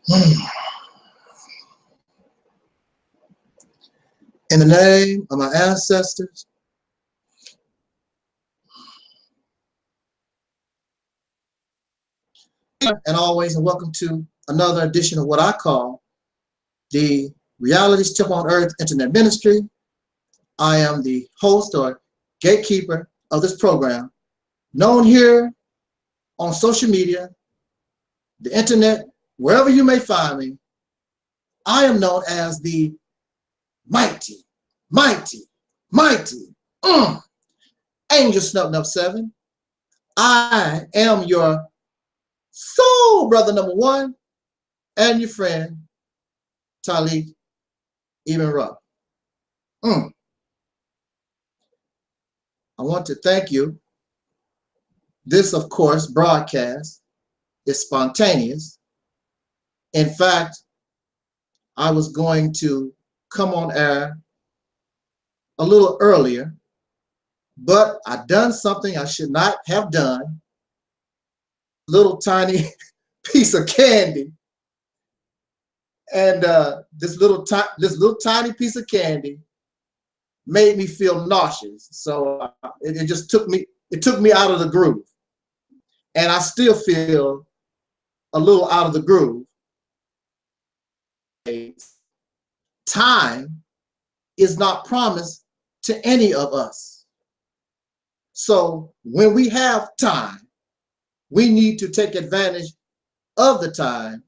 In the name of my ancestors, and always, and welcome to another edition of what I call the Reality Step on Earth Internet Ministry. I am the host or gatekeeper of this program, known here on social media, the internet, wherever you may find me. I am known as the mighty, mighty, mighty Angel Snubbed Up 7. I am your soul brother number one and your friend, Taalik Ibn'rad. I want to thank you. This, of course, broadcast is spontaneous. In fact, I was going to come on air a little earlier, but I done something I should not have done. Little tiny piece of candy, and this little tiny piece of candy made me feel nauseous. So it just took me out of the groove, and I still feel a little out of the groove. Time is not promised to any of us. So when we have time, we need to take advantage of the time,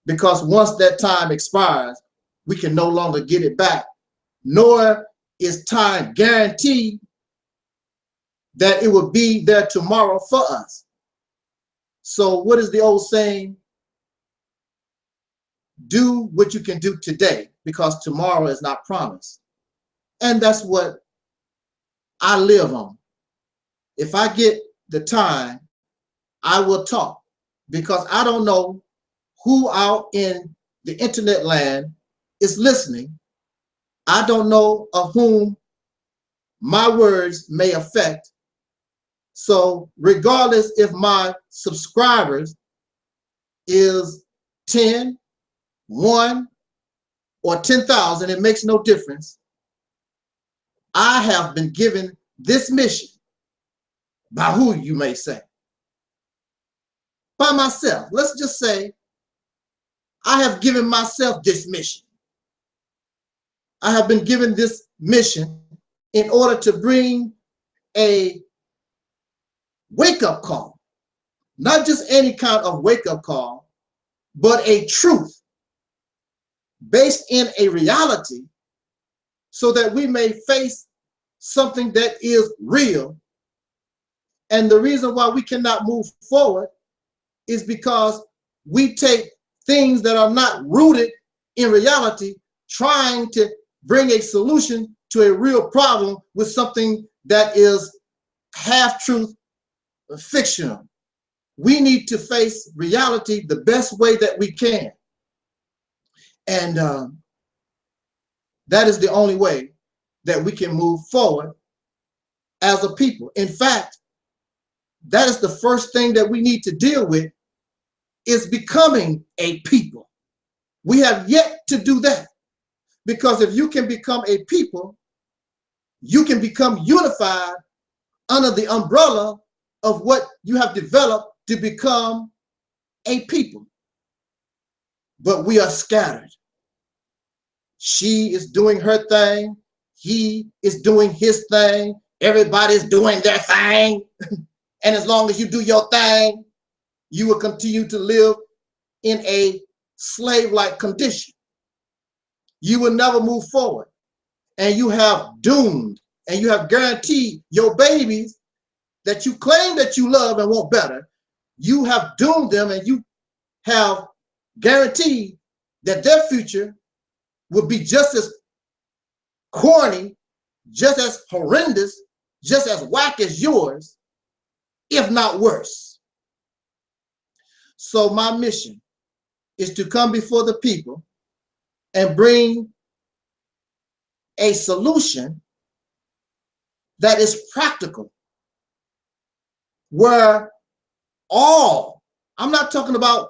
because once that time expires, we can no longer get it back, nor is time guaranteed that it will be there tomorrow for us. So what is the old saying? Do what you can do today, because tomorrow is not promised. And that's what I live on. If I get the time, I will talk, because I don't know who out in the internet land is listening. I don't know of whom my words may affect. So regardless if my subscribers is 10, 1, or 10,000, it makes no difference. I have been given this mission by who, you may say? By myself. Let's just say I have given myself this mission. I have been given this mission in order to bring a wake-up call. Not just any kind of wake-up call, but a truth based in a reality, so that we may face something that is real. And the reason why we cannot move forward is because we take things that are not rooted in reality, trying to bring a solution to a real problem with something that is half-truth, fictional. We need to face reality the best way that we can. And that is the only way that we can move forward as a people. In fact, that is the first thing that we need to deal with, is becoming a people. We have yet to do that, because if you can become a people, you can become unified under the umbrella of what you have developed to become a people. But we are scattered. She is doing her thing. He is doing his thing. Everybody's doing their thing. And as long as you do your thing, you will continue to live in a slave-like condition. You will never move forward. And you have doomed, and you have guaranteed your babies that you claim that you love and want better. You have doomed them, and you have guaranteed that their future will be just as corny, just as horrendous, just as whack as yours, if not worse. So my mission is to come before the people and bring a solution that is practical, where all, I'm not talking about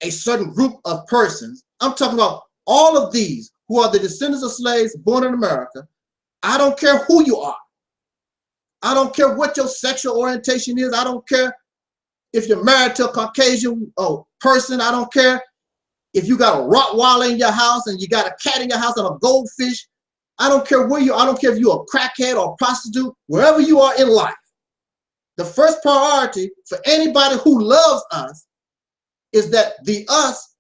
a certain group of persons. I'm talking about all of these who are the descendants of slaves born in America. I don't care who you are. I don't care what your sexual orientation is. I don't care if you're married to a Caucasian person. I don't care if you got a Rottweiler in your house and you got a cat in your house and a goldfish. I don't care where you are. I don't care if you're a crackhead or a prostitute, wherever you are in life. The first priority for anybody who loves us is that the us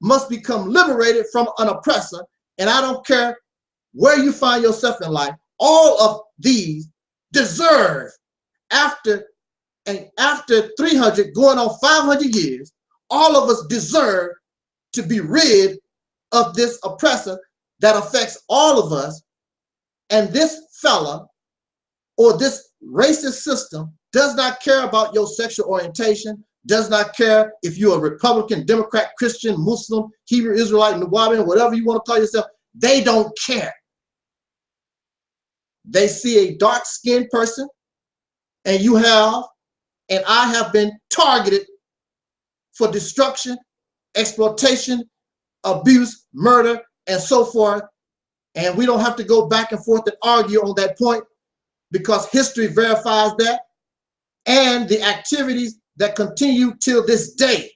must become liberated from an oppressor. And I don't care where you find yourself in life, all of these deserve, after 300 going on 500 years, all of us deserve to be rid of this oppressor that affects all of us. And this fella or this racist system does not care about your sexual orientation, does not care if you're a Republican, Democrat, Christian, Muslim, Hebrew, Israelite, Nubian, whatever you want to call yourself. They don't care. They see a dark-skinned person, and you have, and I have been targeted for destruction, exploitation, abuse, murder, and so forth. And we don't have to go back and forth and argue on that point, because history verifies that. And the activities that continue till this day,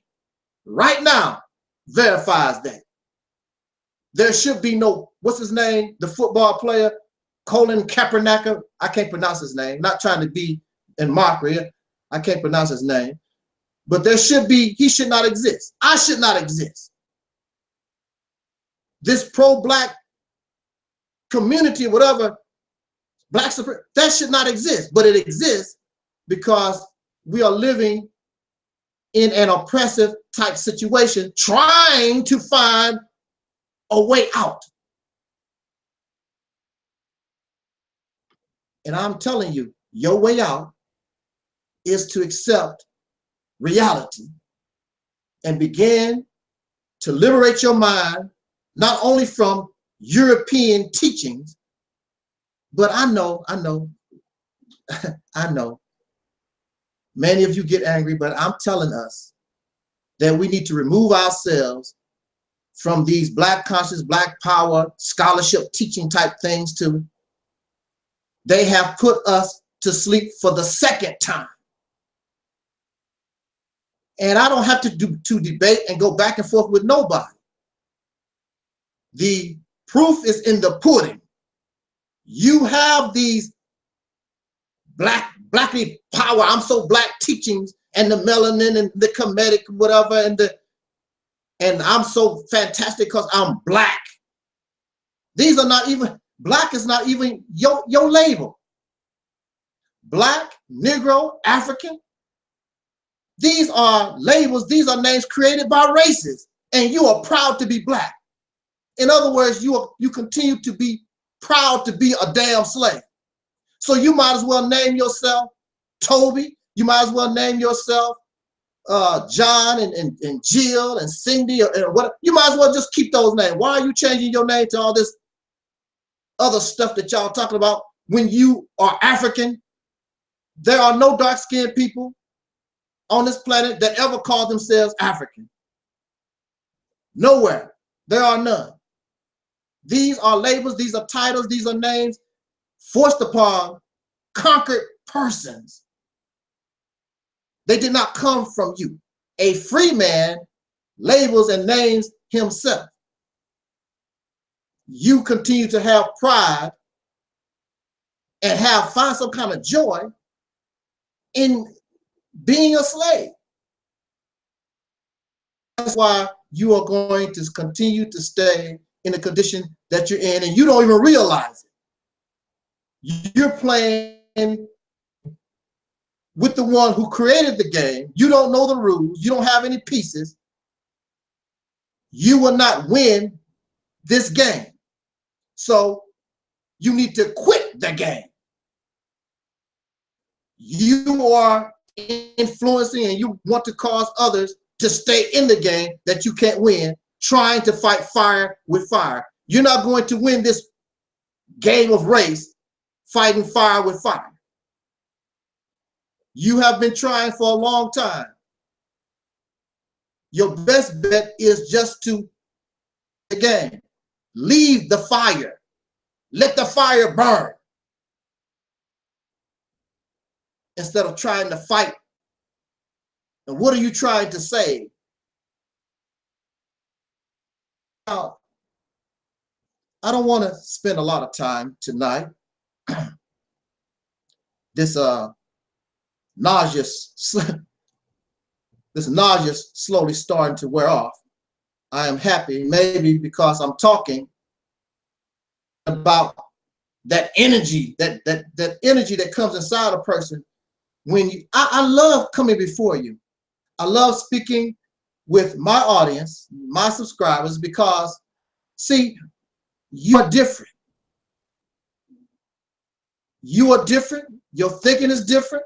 right now, verifies that. There should be no, what's his name? The football player, Colin Kaepernick. I can't pronounce his name. Not trying to be in mockery. I can't pronounce his name. But there should be, he should not exist. I should not exist. This pro-black community, whatever, black supremacy, that should not exist. But it exists because we are living in an oppressive type situation, trying to find a way out. And I'm telling you, your way out is to accept reality and begin to liberate your mind, not only from European teachings, but I know, I know, many of you get angry, but I'm telling us that we need to remove ourselves from these black conscious, black power, scholarship teaching type things too. They have put us to sleep for the second time. And I don't have to debate and go back and forth with nobody. The proof is in the pudding. You have these blackly power, I'm so black teachings, and the melanin and the comedic whatever, and I'm so fantastic because I'm black. These are not even, black is not even your label. Black, Negro, African, these are labels, these are names created by races, and you are proud to be black. In other words, you continue to be proud to be a damn slave. So you might as well name yourself Toby, you might as well name yourself John and Jill and Cindy, or what. You might as well just keep those names. Why are you changing your name to all this other stuff that y'all talking about when you are African? There are no dark-skinned people on this planet that ever call themselves African. Nowhere. There are none. These are labels, these are titles, these are names forced upon conquered persons. They did not come from you. A free man labels and names himself. You continue to have pride and find some kind of joy in being a slave. That's why you are going to continue to stay in the condition that you're in, and you don't even realize it. You're playing with the one who created the game. You don't know the rules. You don't have any pieces. You will not win this game. So you need to quit the game. You are influencing and you want to cause others to stay in the game that you can't win, trying to fight fire with fire. You're not going to win this game of race fighting fire with fire. You have been trying for a long time. your best bet is just to, again, leave the fire. Let the fire burn instead of trying to fight. And what are you trying to say? Now, I don't want to spend a lot of time tonight. This nausea slowly starting to wear off. I am happy, maybe because I'm talking about that energy, that energy that comes inside a person when you. I love coming before you. I love speaking with my audience, my subscribers, because see, you are different. You are different. Your thinking is different.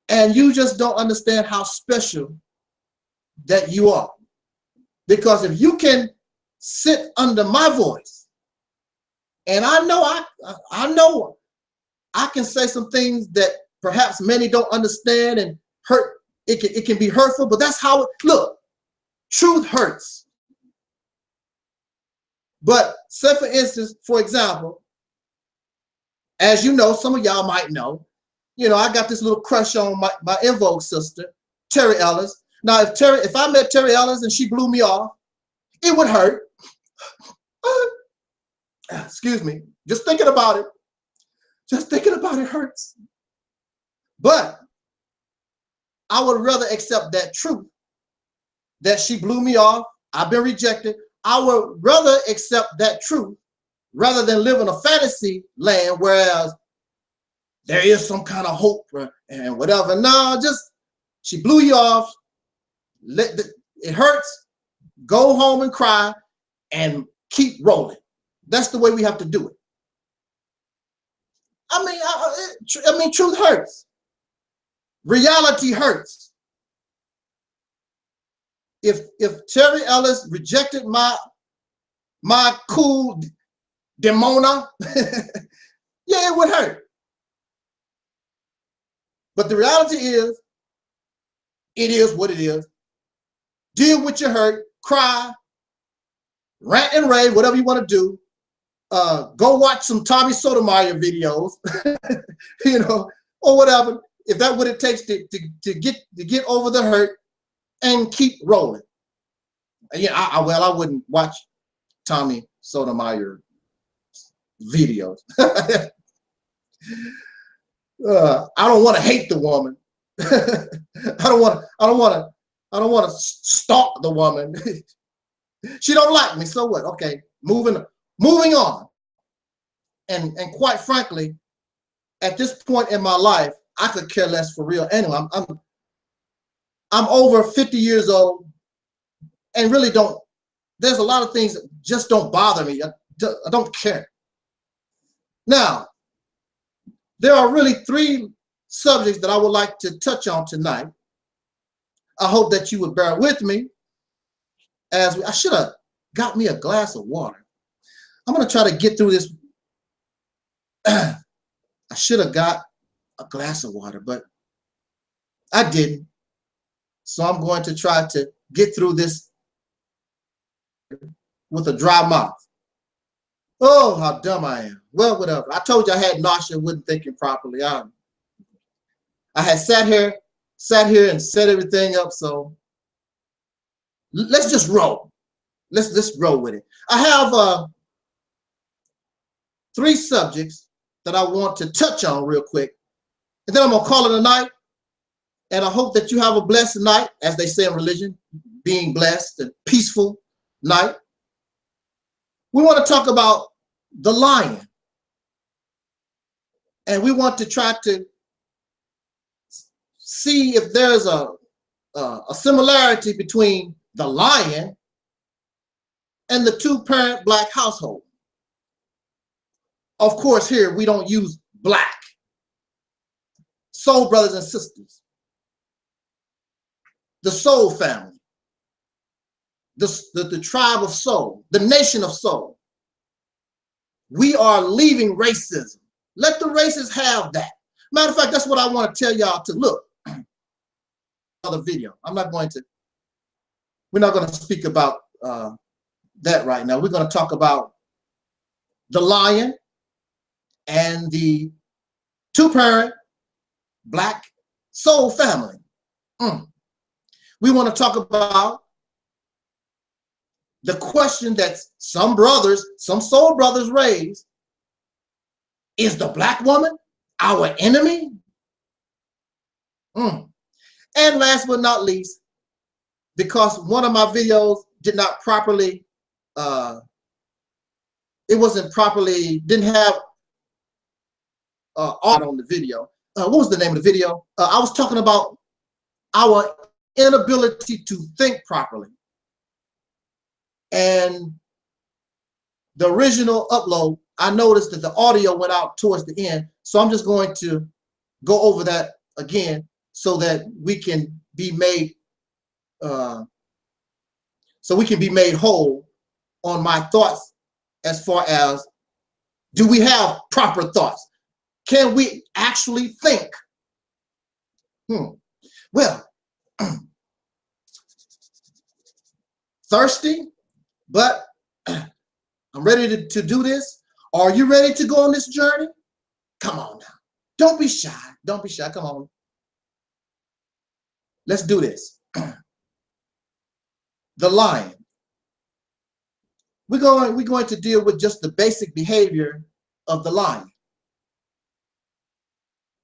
And you just don't understand how special that you are. Because if you can sit under my voice, and I know I can say some things that perhaps many don't understand and hurt. It can be hurtful, but that's how it, look, truth hurts. But say for instance, for example, as you know, some of y'all might know, you know, I got this little crush on my En Vogue sister, Terry Ellis. Now, if I met Terry Ellis and she blew me off, it would hurt. Excuse me. Just thinking about it. Just thinking about it hurts. But I would rather accept that truth, that she blew me off, I've been rejected. I would rather accept that truth rather than live in a fantasy land, whereas there is some kind of hope and whatever. No, just she blew you off. It hurts. Go home and cry and keep rolling. That's the way we have to do it. I mean, truth hurts. Reality hurts. If Terry Ellis rejected my cool demona, yeah, it would hurt. But the reality is, it is what it is. Deal with your hurt, cry, rant and rave, whatever you want to do. Go watch some Tommy Sotomayor videos, you know, or whatever. If that's what it takes to get over the hurt and keep rolling. Yeah, I wouldn't watch Tommy Sotomayor videos. I don't want to hate the woman. I don't want to stalk the woman. She don't like me, so what? Okay, moving on. And quite frankly, at this point in my life, I could care less for real. Anyway, I'm over 50 years old and really don't. There's a lot of things that just don't bother me. I don't care. Now, there are really 3 subjects that I would like to touch on tonight. I hope that you would bear with me. I should have got me a glass of water. I'm going to try to get through this. I should have got a glass of water, but I didn't. So I'm going to try to get through this with a dry mouth. Oh, how dumb I am. Well, whatever. I told you I had nausea, wasn't thinking properly. I had sat here and set everything up. So let's just roll. Let's roll with it. I have 3 subjects that I want to touch on real quick. And then I'm going to call it a night. And I hope that you have a blessed night, as they say in religion, being blessed and peaceful night. We want to talk about the lion. And we want to try to see if there's a similarity between the lion and the 2-parent black household. Of course, here we don't use black. Soul brothers and sisters. The soul family. The tribe of soul. The nation of soul. We are leaving racism. Let the racists have that. Matter of fact, that's what I want to tell y'all to look. Another video. I'm not going to we're not going to speak about that right now. We're going to talk about the lion and the two-parent black soul family. We want to talk about the question that some brothers, some soul brothers raise. Is the black woman our enemy? And last but not least, because one of my videos did not properly, it wasn't properly, didn't have audio on the video. What was the name of the video? I was talking about our inability to think properly. And the original upload, I noticed that the audio went out towards the end. So I'm just going to go over that again so that we can be made whole on my thoughts as far as, do we have proper thoughts? Can we actually think? Well, thirsty, but I'm ready to do this. Are you ready to go on this journey? Come on now. Don't be shy. Don't be shy. Come on. Let's do this. The lion. We're going to deal with just the basic behavior of the lion.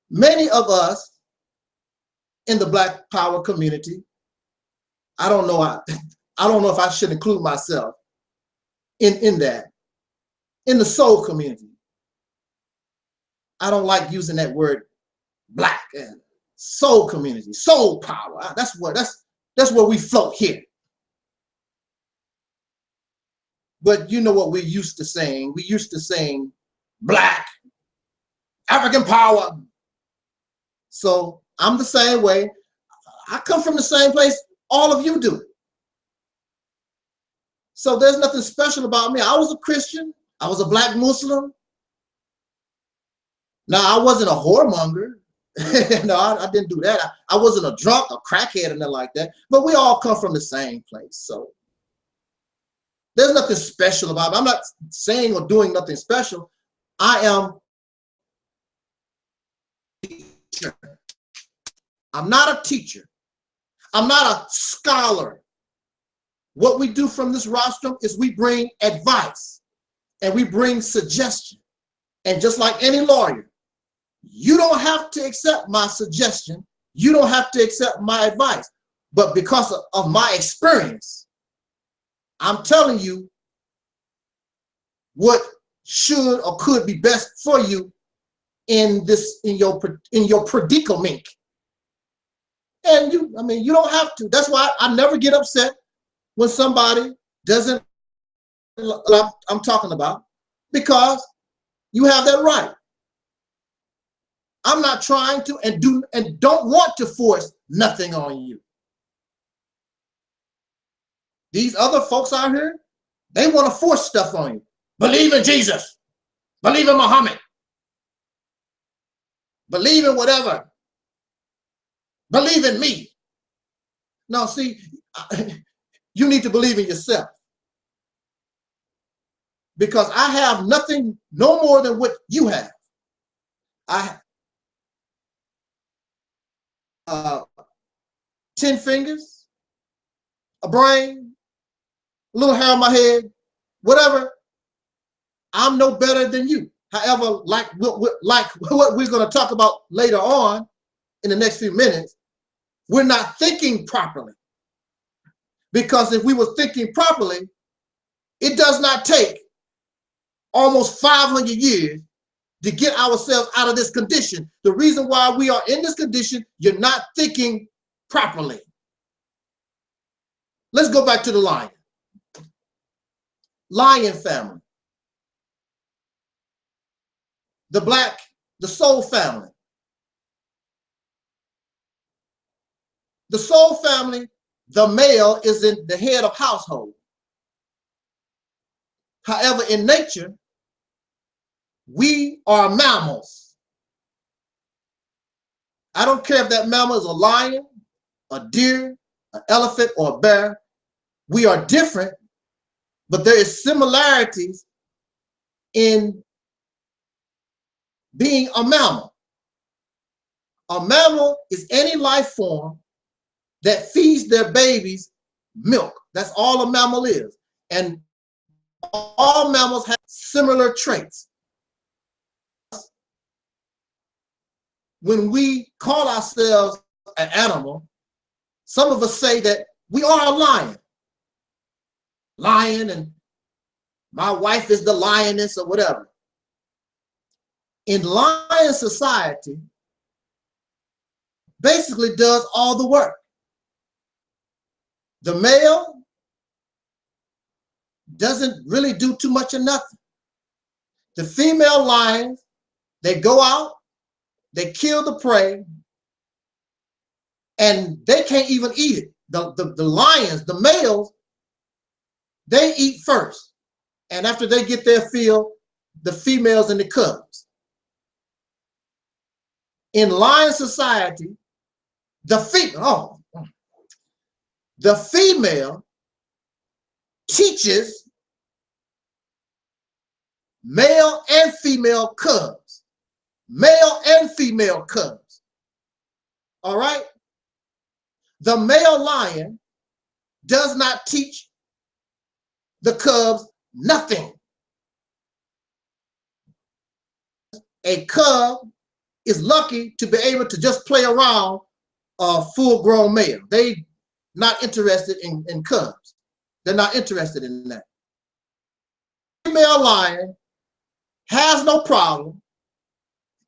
Many of us in the Black Power community, I don't know if I should include myself in that. In the soul community, I don't like using that word black. Soul community, soul power. That's where we float here. But you know what we used to saying? We used to saying black, African power. So I'm the same way. I come from the same place all of you do. So there's nothing special about me. I was a Christian. I was a black Muslim. Now, I wasn't a whoremonger. No, I didn't do that. I wasn't a drunk, a crackhead, or nothing like that. But we all come from the same place. So there's nothing special about it. I'm not saying or doing nothing special. I am a teacher. I'm not a teacher. I'm not a scholar. What we do from this rostrum is we bring advice and we bring suggestion. And just like any lawyer, you don't have to accept my suggestion. You don't have to accept my advice. But because of my experience, I'm telling you what should or could be best for you in your predicament. And you don't have to. That's why I never get upset when somebody doesn't what I'm talking about, because you have that right. I'm not trying to and don't want to force nothing on you. These other folks out here, they want to force stuff on you. Believe in Jesus. Believe in Muhammad. Believe in whatever. Believe in me. No, see, you need to believe in yourself. Because I have nothing, no more than what you have. I have 10 fingers, a brain, a little hair on my head, whatever. I'm no better than you. However, like what we're going to talk about later on in the next few minutes, we're not thinking properly. Because if we were thinking properly, it does not take almost 500 years to get ourselves out of this condition. The reason why we are in this condition, you're not thinking properly. Let's go back to the lion. Lion family. The soul family. The soul family, the male is in the head of household. However, in nature, we are mammals. I don't care if that mammal is a lion, a deer, an elephant, or a bear. We are different, but there is similarities in being a mammal. A mammal is any life form that feeds their babies milk. That's all a mammal is. And all mammals have similar traits. When we call ourselves an animal, some of us say that we are a lion. Lion, and my wife is the lioness or whatever. In lion society, basically does all the work. The male doesn't really do too much of nothing. The female lions, they go out, they kill the prey, and they can't even eat it. The lions, the males, they eat first. And after they get their fill, the females and the cubs. In lion society, the female teaches male and female cubs. Male and female cubs. All right? The male lion does not teach the cubs nothing. A cub is lucky to be able to just play around a full-grown male. They're not interested in cubs. They're not interested in that. Female lion has no problem.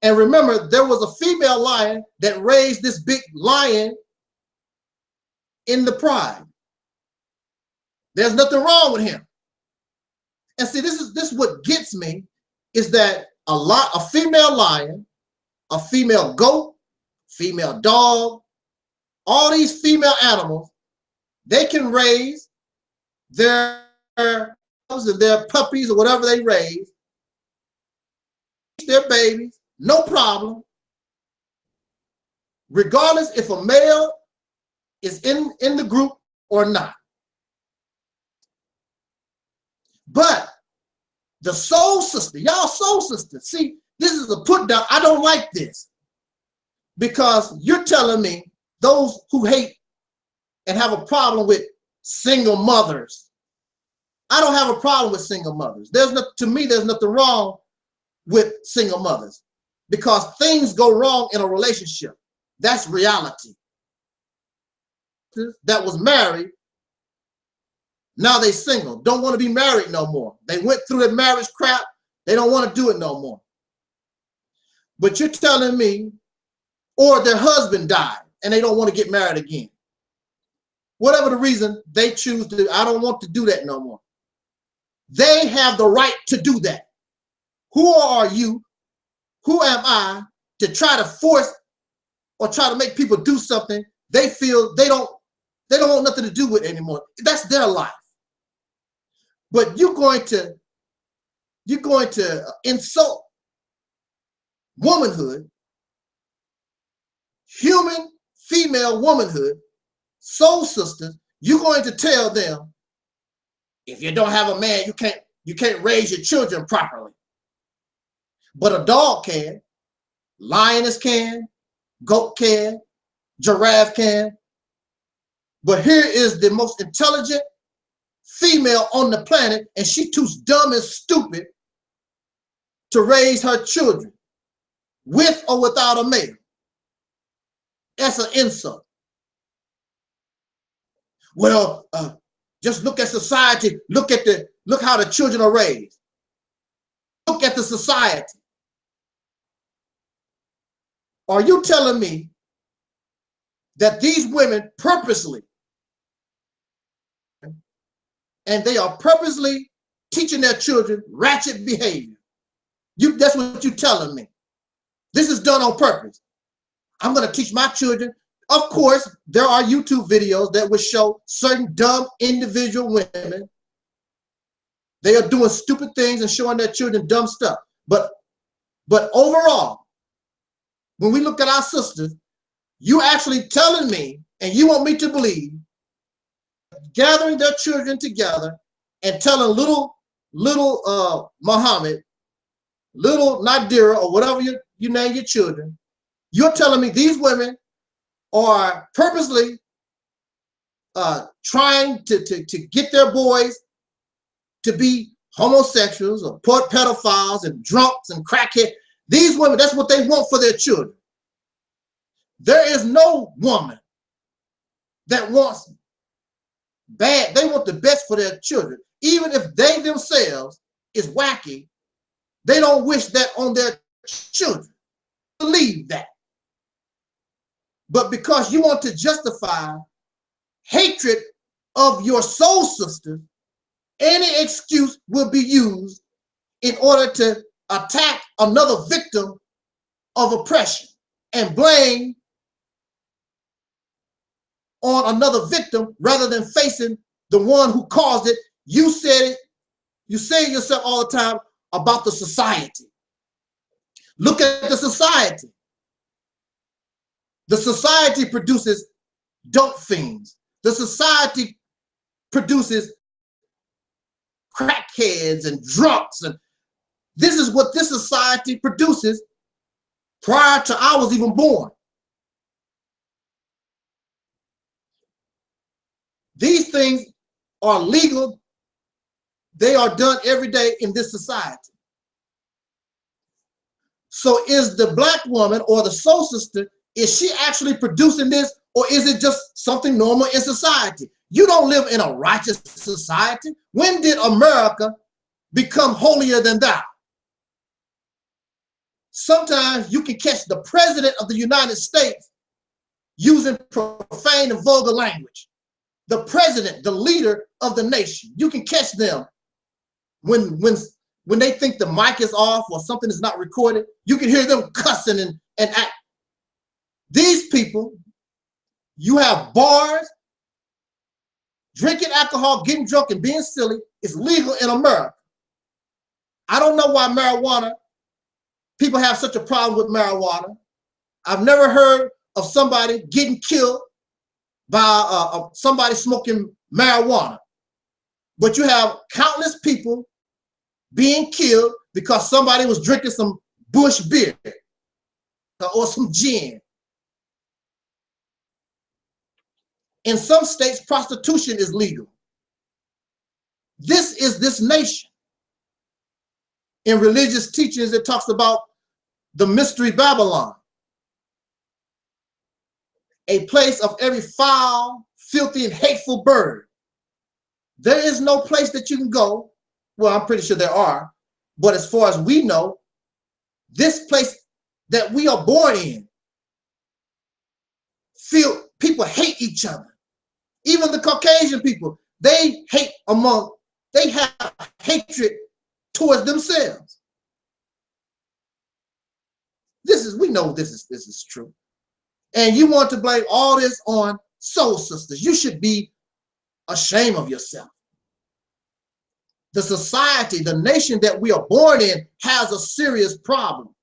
And remember, there was a female lion that raised this big lion in the pride. There's nothing wrong with him. And see, this is what gets me, is that a female lion, a female goat, female dog, all these female animals, they can raise their puppies or whatever they raise, their babies, no problem, regardless if a male is in the group or not. But the soul sister, y'all soul sister, see, this is a put down. I don't like this, because you're telling me those who hate and have a problem with single mothers. I don't have a problem with single mothers. To me, there's nothing wrong with single mothers, because things go wrong in a relationship. That's reality. That was married, now they single, don't want to be married no more. They went through that marriage crap. They don't want to do it no more. But you're telling me, or their husband died and they don't want to get married again. Whatever the reason, they choose to, I don't want to do that no more. They have the right to do that. Who are you? Who am I to try to force or try to make people do something they feel they don't want nothing to do with anymore? That's their life. But you're going to insult womanhood, human female womanhood, soul sisters. You're going to tell them, if you don't have a man, you can't raise your children properly. But a dog can, lioness can, goat can, giraffe can. But here is the most intelligent female on the planet, and she's too dumb and stupid to raise her children with or without a male. That's an insult. Well, just look at society. Look how the children are raised. Look at the society. Are you telling me that these women purposely, and they are purposely teaching their children ratchet behavior? That's what you're telling me. This is done on purpose. I'm going to teach my children. Of course, there are YouTube videos that will show certain dumb individual women. They are doing stupid things and showing their children dumb stuff. But overall, when we look at our sisters, you actually telling me, and you want me to believe, gathering their children together and telling little Muhammad, little Nadira, or whatever you name your children, you're telling me these women are purposely trying to get their boys to be homosexuals or pedophiles and drunks and crackheads. These women, that's what they want for their children. There is no woman that wants bad. They want the best for their children. Even if they themselves is wacky, they don't wish that on their children. Believe that. But because you want to justify hatred of your soul sister, any excuse will be used in order to attack another victim of oppression and blame on another victim rather than facing the one who caused it. You said it. You say it yourself all the time about the society. Look at the society. The society produces dope fiends. The society produces crackheads and drunks, and this is what this society produces prior to I was even born. These things are legal. They are done every day in this society. So is the black woman or the soul sister, is she actually producing this, or is it just something normal in society? You don't live in a righteous society. When did America become holier than thou? Sometimes you can catch the president of the United States using profane and vulgar language. The president, the leader of the nation, you can catch them when they think the mic is off or something is not recorded. You can hear them cussing and act. These people, you have bars, drinking alcohol, getting drunk, and being silly is legal in America. I don't know why people have such a problem with marijuana. I've never heard of somebody getting killed by somebody smoking marijuana. But you have countless people being killed because somebody was drinking some Bush beer or some gin. In some states, prostitution is legal. This is this nation. In religious teachings, it talks about the mystery Babylon, a place of every foul, filthy, and hateful bird. There is no place that you can go. Well, I'm pretty sure there are, but as far as we know, this place that we are born in, people hate each other. Even the Caucasian people, they have hatred towards themselves. We know this is true. And you want to blame all this on soul sisters. You should be ashamed of yourself. The society, the nation that we are born in has a serious problem.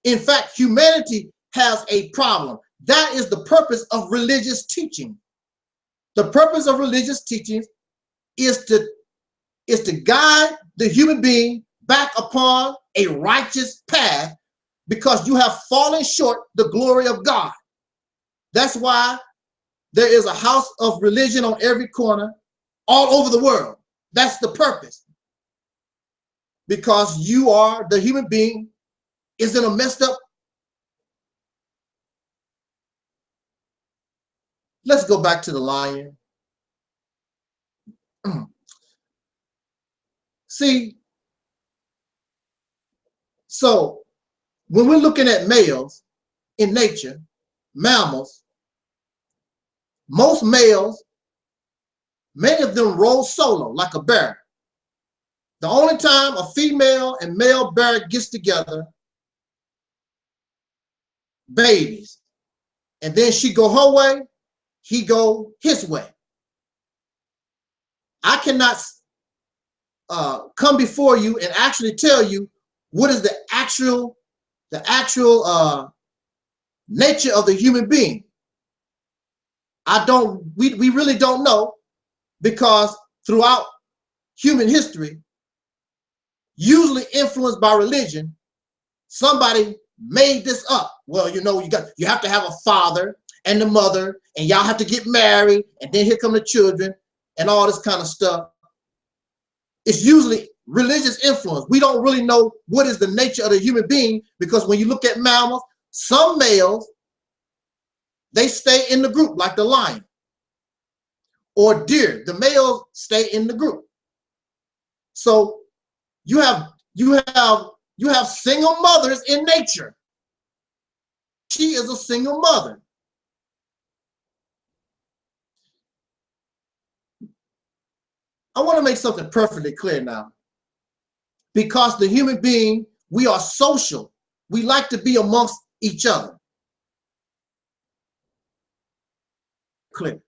In fact, humanity has a problem. That is the purpose of religious teaching. The purpose of religious teachings is to guide the human being back upon a righteous path, because you have fallen short the glory of God. That's why there is a house of religion on every corner all over the world. That's the purpose. Because the human being is in a messed up. Let's go back to the lion. See, so when we're looking at males in nature, mammals, most males, many of them roll solo like a bear. The only time a female and male bear gets together, babies, and then she go her way, he go his way. I cannot come before you and actually tell you what is the actual nature of the human being. We really don't know, because throughout human history, usually influenced by religion, somebody made this up. Well, you know, you have to have a father and the mother, and y'all have to get married, and then here come the children and all this kind of stuff. It's usually religious influence. We don't really know what is the nature of the human being, because when you look at mammals, some males, they stay in the group like the lion or deer. The males stay in the group. So you have single mothers in nature. She is a single mother. I want to make something perfectly clear now. Because the human being, we are social. We like to be amongst each other. Clear.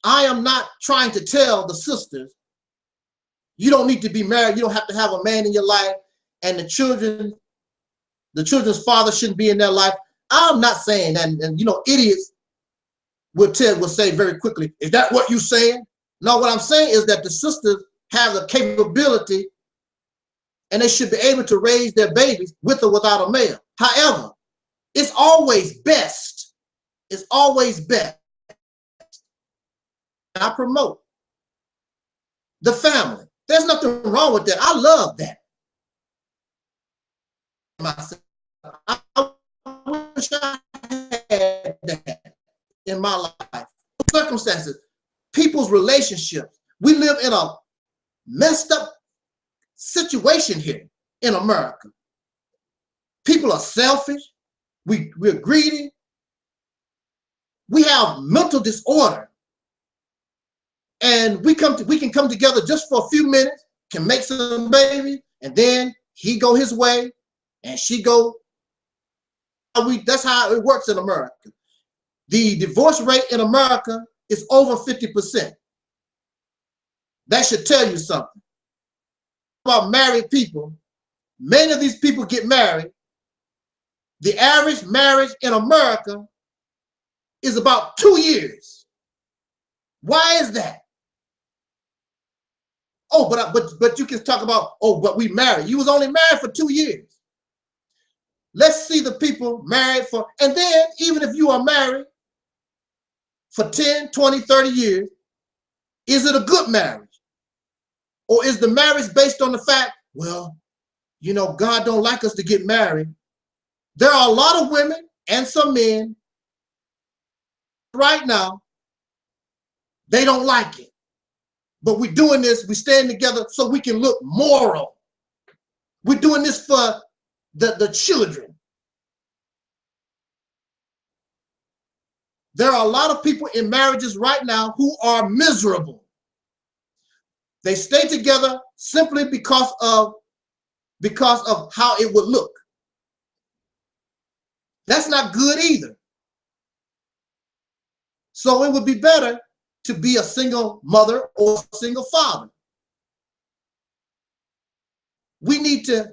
I am not trying to tell the sisters, you don't need to be married. You don't have to have a man in your life, and the children's father shouldn't be in their life. I'm not saying that, and you know, idiots will say very quickly, is that what you're saying? No, what I'm saying is that the sisters have the capability, and they should be able to raise their babies with or without a male. However, it's always best. It's always best. I promote the family. There's nothing wrong with that. I love that. I wish I had that in my life. Circumstances, people's relationships. We live in a messed up situation here in America. People are selfish. We're greedy. We have mental disorder. And we can come together just for a few minutes, can make some baby, and then he go his way and she go. That's how it works in America. The divorce rate in America is over 50%. That should tell you something. About married people, many of these people get married. The average marriage in America is about 2 years. Why is that? Oh, but you can talk about, oh, but we married. You was only married for 2 years. Let's see the people married for, and then even if you are married for 10, 20, 30 years, is it a good marriage? Or is the marriage based on the fact, well, you know, God don't like us to get married? There are a lot of women and some men right now, they don't like it. But we're doing this, we stand together so we can look moral. We're doing this for the children. There are a lot of people in marriages right now who are miserable. They stay together simply because of how it would look. That's not good either. So it would be better to be a single mother or a single father. We need to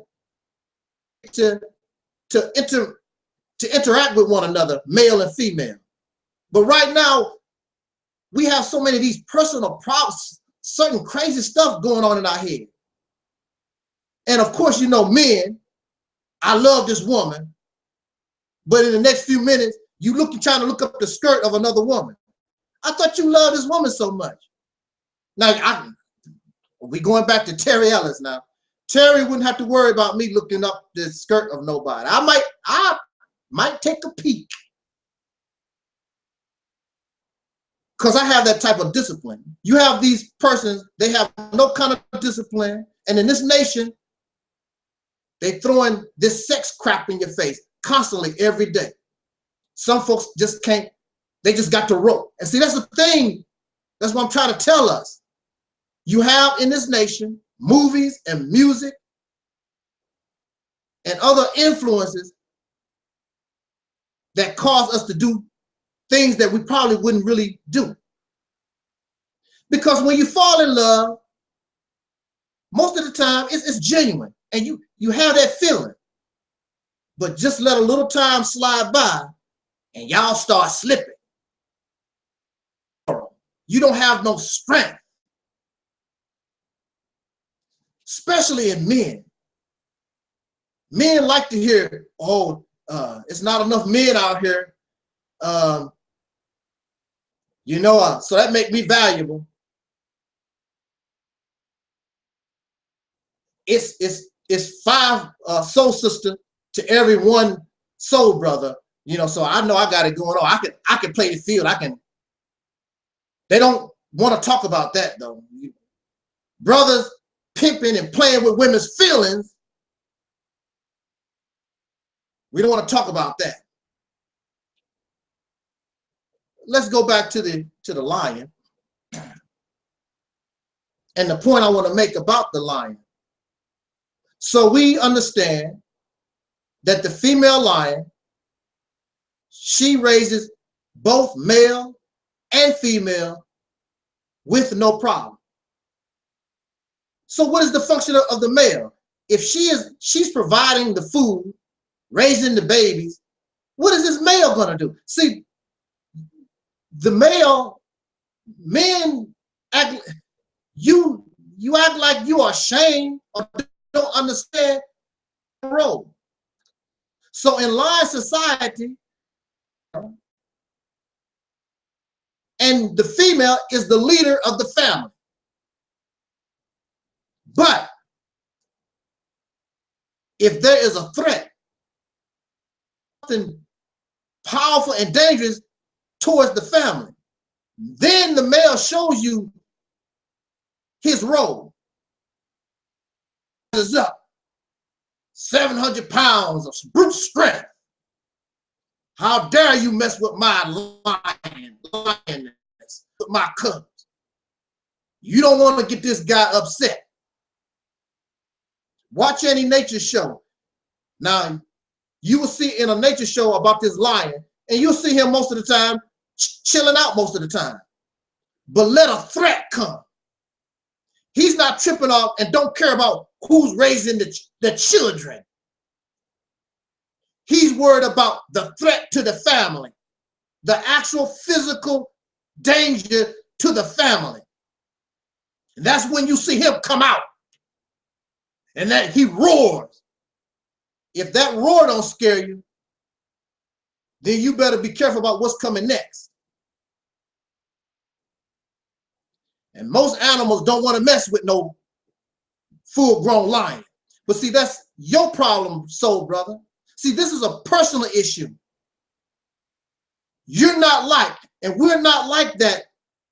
interact with one another, male and female. But right now, we have so many of these personal problems, certain crazy stuff going on in our head. And of course, you know, men, I love this woman, but in the next few minutes, you're trying to look up the skirt of another woman. I thought you loved this woman so much. Now, we going back to Terry Ellis now. Terry wouldn't have to worry about me looking up the skirt of nobody. I might take a peek, because I have that type of discipline. You have these persons, they have no kind of discipline, and in this nation, they throwing this sex crap in your face constantly every day. Some folks just can't, they just got to rope. And see, that's the thing. That's what I'm trying to tell us. You have in this nation movies and music and other influences that cause us to do things that we probably wouldn't really do. Because when you fall in love, most of the time it's genuine and you have that feeling. But just let a little time slide by and y'all start slipping. You don't have no strength, especially in men. Men like to hear, oh, it's not enough men out here. You know, so that make me valuable. It's 5 soul sisters to every 1 soul brother. You know, so I know I got it going on. I can play the field. They don't want to talk about that though. Brothers pimping and playing with women's feelings. We don't want to talk about that. Let's go back to the lion. And the point I want to make about the lion. So we understand that the female lion, she raises both male and female with no problem. So what is the function of the male? If she's providing the food, raising the babies, what is this male gonna do? See, the male, men act, you act like you are ashamed or don't understand the role. So in lion society, and the female is the leader of the family. But if there is a threat, something powerful and dangerous towards the family, then the male shows you his role. Is up 700 pounds of brute strength. How dare you mess with my lioness, with my cubs? You don't want to get this guy upset. Watch any nature show. Now, you will see in a nature show about this lion, and you'll see him most of the time chilling out most of the time. But let a threat come. He's not tripping off and don't care about who's raising the children. He's worried about the threat to the family, the actual physical danger to the family. And that's when you see him come out and that he roars. If that roar don't scare you, then you better be careful about what's coming next. And most animals don't want to mess with no full-grown lion. But see, that's your problem, soul brother. See, this is a personal issue. You're not like, and we're not like that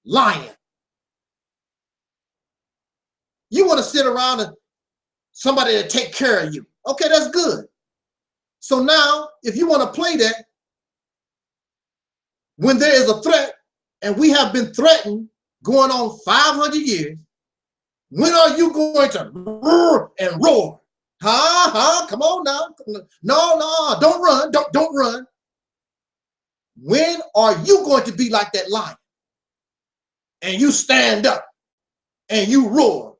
lion. You want to sit around and somebody to take care of you. Okay, that's good. So now, if you want to play that, when there is a threat, and we have been threatened going on 500 years, when are you going to roar and roar? Come on now. No, don't run. Don't run. When are you going to be like that lion? And you stand up and you roar.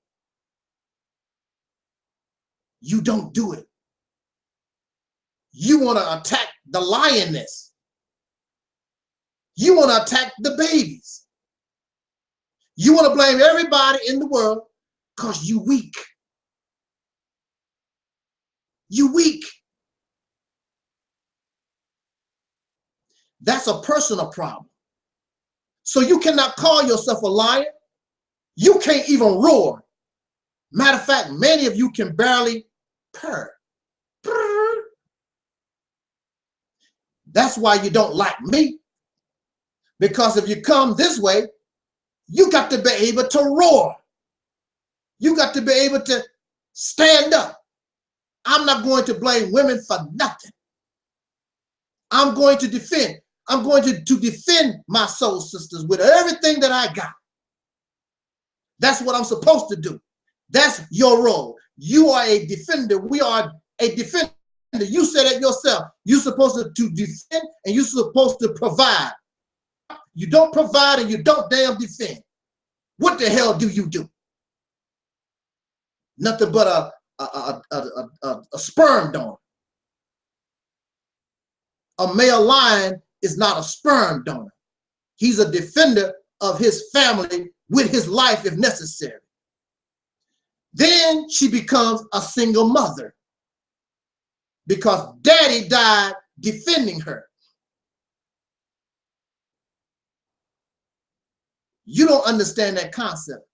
You don't do it. You want to attack the lioness. You want to attack the babies. You want to blame everybody in the world because you weak. You weak. That's a personal problem. So you cannot call yourself a lion. You can't even roar. Matter of fact, many of you can barely purr. Purr. That's why you don't like me. Because if you come this way, you got to be able to roar. You got to be able to stand up. I'm not going to blame women for nothing. I'm going to defend. I'm going to defend my soul sisters with everything that I got. That's what I'm supposed to do. That's your role. You are a defender. We are a defender. You said it yourself. You're supposed to defend and you're supposed to provide. You don't provide and you don't damn defend. What the hell do you do? Nothing but a sperm donor. A male lion is not a sperm donor. He's a defender of his family with his life if necessary. Then she becomes a single mother because daddy died defending her. You don't understand that concept.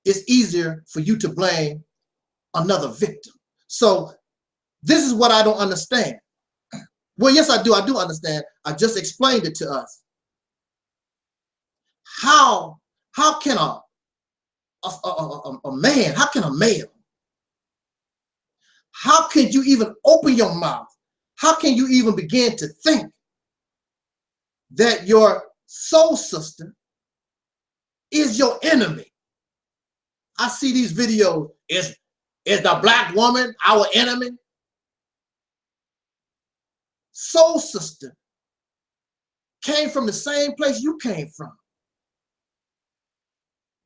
It's easier for you to blame another victim. So this is what I don't understand. Well, yes, I do understand. I just explained it to us. How can a man, how can a male, how can you even open your mouth? How can you even begin to think that your soul sister is your enemy? I see these videos. Is the black woman our enemy? Soul sister came from the same place you came from.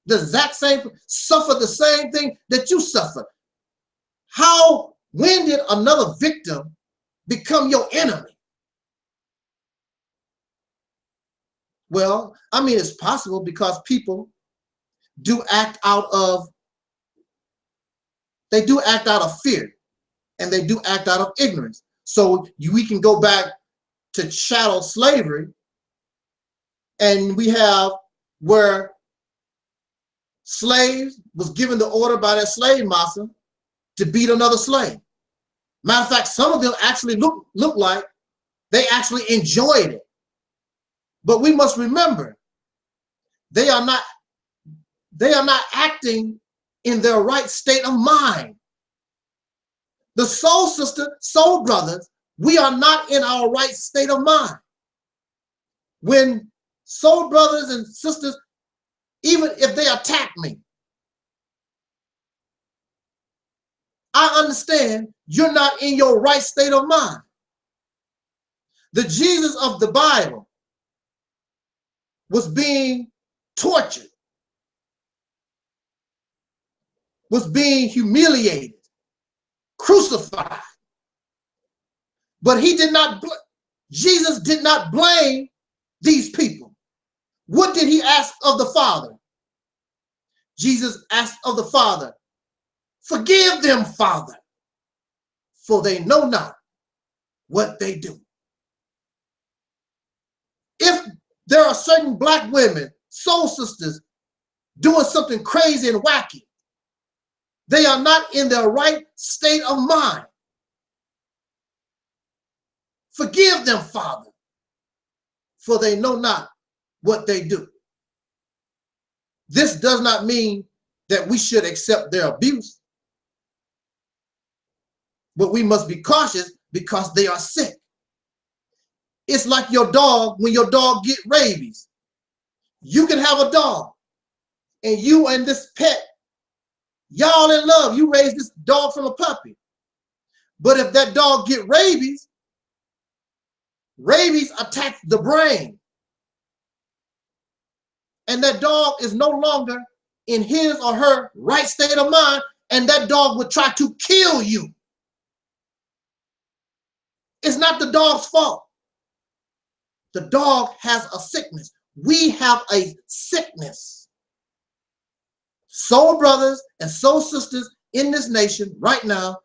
The exact same, suffered the same thing that you suffered. When did another victim become your enemy? Well, I mean, it's possible because people do act out of, fear, and they do act out of ignorance. So we can go back to chattel slavery, and we have where slaves was given the order by their slave master to beat another slave. Matter of fact, some of them actually look like they actually enjoyed it. But we must remember, they are not acting in their right state of mind. The soul sister, soul brothers, we are not in our right state of mind. When soul brothers and sisters, even if they attack me, I understand you're not in your right state of mind. The Jesus of the Bible was being tortured, was being humiliated, crucified. But Jesus did not blame these people. What did he ask of the Father? Jesus asked of the Father, "Forgive them, Father, for they know not what they do." If there are certain black women, soul sisters, doing something crazy and wacky, they are not in their right state of mind. Forgive them, Father, for they know not what they do. This does not mean that we should accept their abuse, but we must be cautious because they are sick. It's like your dog, when your dog gets rabies. You can have a dog, and you and this pet, y'all in love. You raise this dog from a puppy. But if that dog get rabies, rabies attacks the brain. And that dog is no longer in his or her right state of mind, and that dog would try to kill you. It's not the dog's fault. The dog has a sickness. We have a sickness. Soul brothers and soul sisters in this nation right now,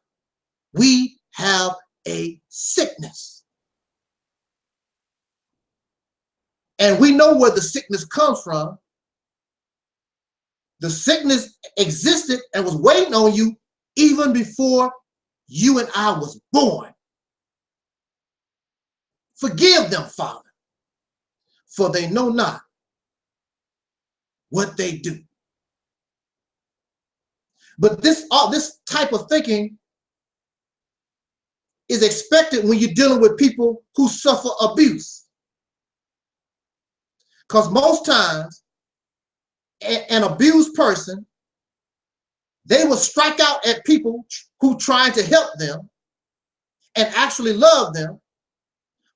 we have a sickness. And we know where the sickness comes from. The sickness existed and was waiting on you even before you and I was born. Forgive them, Father, for they know not what they do. But this type of thinking is expected when you're dealing with people who suffer abuse. Because most times, an abused person, they will strike out at people who trying to help them and actually love them,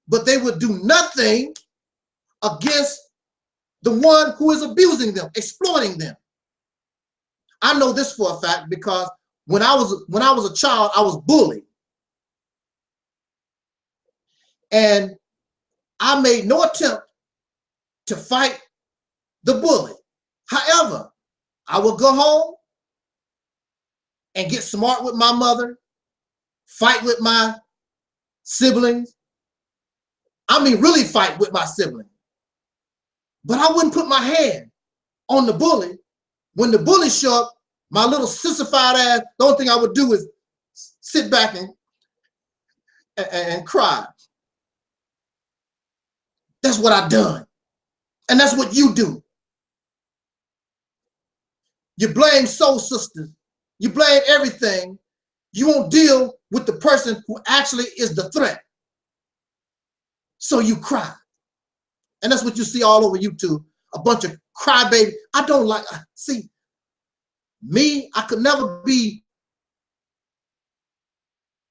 but they would do nothing against the one who is abusing them, exploiting them. I know this for a fact because when I was a child, I was bullied. And I made no attempt to fight the bully. However, I would go home and get smart with my mother, fight with my siblings. I mean, really fight with my siblings. But I wouldn't put my hand on the bully. When the bully show up, my little sissified ass, the only thing I would do is sit back and cry. That's what I done. And that's what you do. You blame soul sisters. You blame everything. You won't deal with the person who actually is the threat. So you cry. And that's what you see all over YouTube. A bunch of crybaby. I don't like, see, me, I could never be,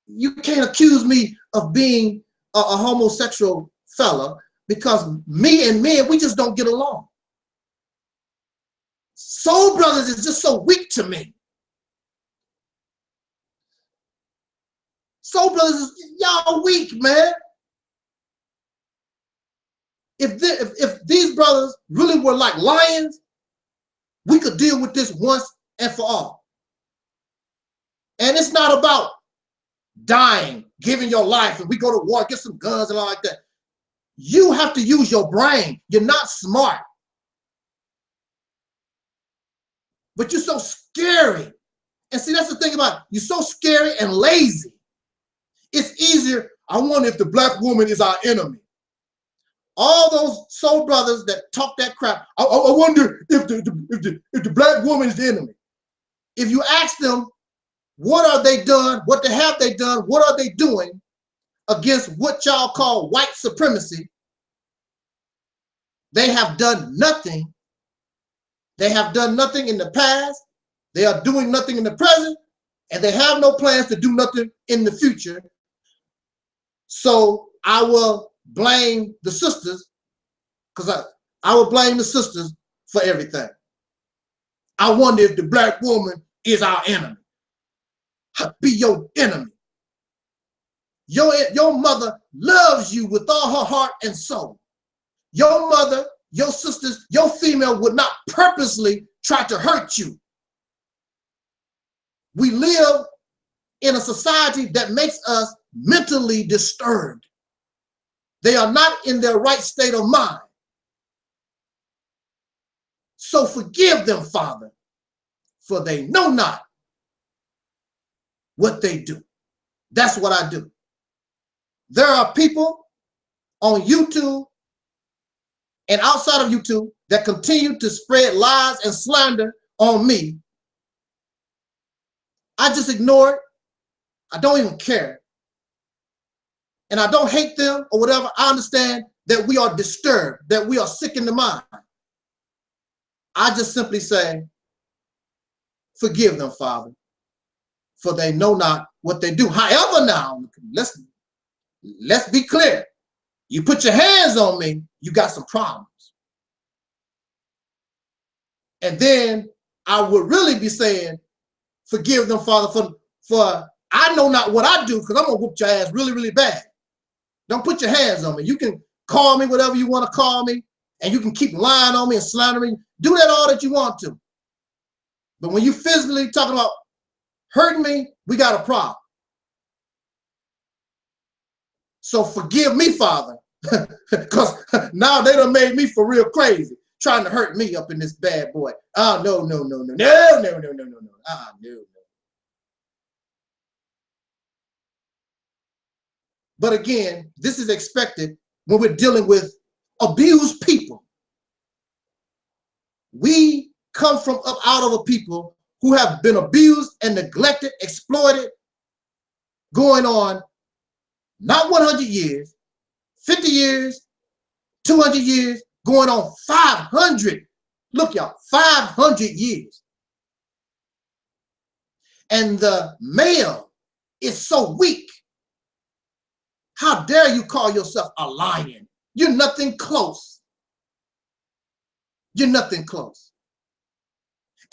you can't accuse me of being a homosexual fella, because me and men, we just don't get along. Soul Brothers is just so weak to me. Soul Brothers, y'all weak, man. If these brothers really were like lions, we could deal with this once and for all. And it's not about dying, giving your life, and we go to war, get some guns and all like that. You have to use your brain. You're not smart. But you're so scary. And see, that's the thing about it. You're so scary and lazy. It's easier. I wonder if the black woman is our enemy. All those soul brothers that talk that crap, I wonder if the black woman is the enemy. If you ask them, what are they done? What have they done? What are they doing against what y'all call white supremacy? They have done nothing. They have done nothing in the past. They are doing nothing in the present, and they have no plans to do nothing in the future. So I will blame the sisters, because I will blame the sisters for everything. I wonder if the black woman is our enemy. Be your enemy. Your mother loves you with all her heart and soul. Your mother, your sisters, your female would not purposely try to hurt you. We live in a society that makes us mentally disturbed. They are not in their right state of mind. So forgive them, Father, for they know not what they do. That's what I do. There are people on YouTube and outside of YouTube that continue to spread lies and slander on me. I just ignore it. I don't even care. And I don't hate them or whatever. I understand that we are disturbed, that we are sick in the mind. I just simply say, forgive them, Father, for they know not what they do. However, now, let's be clear. You put your hands on me, you got some problems. And then I would really be saying, forgive them, Father, for I know not what I do, because I'm going to whoop your ass really, really bad. Don't put your hands on me. You can call me whatever you want to call me, and you can keep lying on me and slandering me. Do that all that you want to. But when you physically talking about hurting me, we got a problem. So forgive me, Father, because now they done made me for real crazy, trying to hurt me up in this bad boy. Oh, no. No. But again, this is expected when we're dealing with abused people. We come from up out of a people who have been abused and neglected, exploited, going on not 100 years, 50 years, 200 years, going on 500. Look, y'all, 500 years. And the male is so weak. How dare you call yourself a lion? You're nothing close. You're nothing close.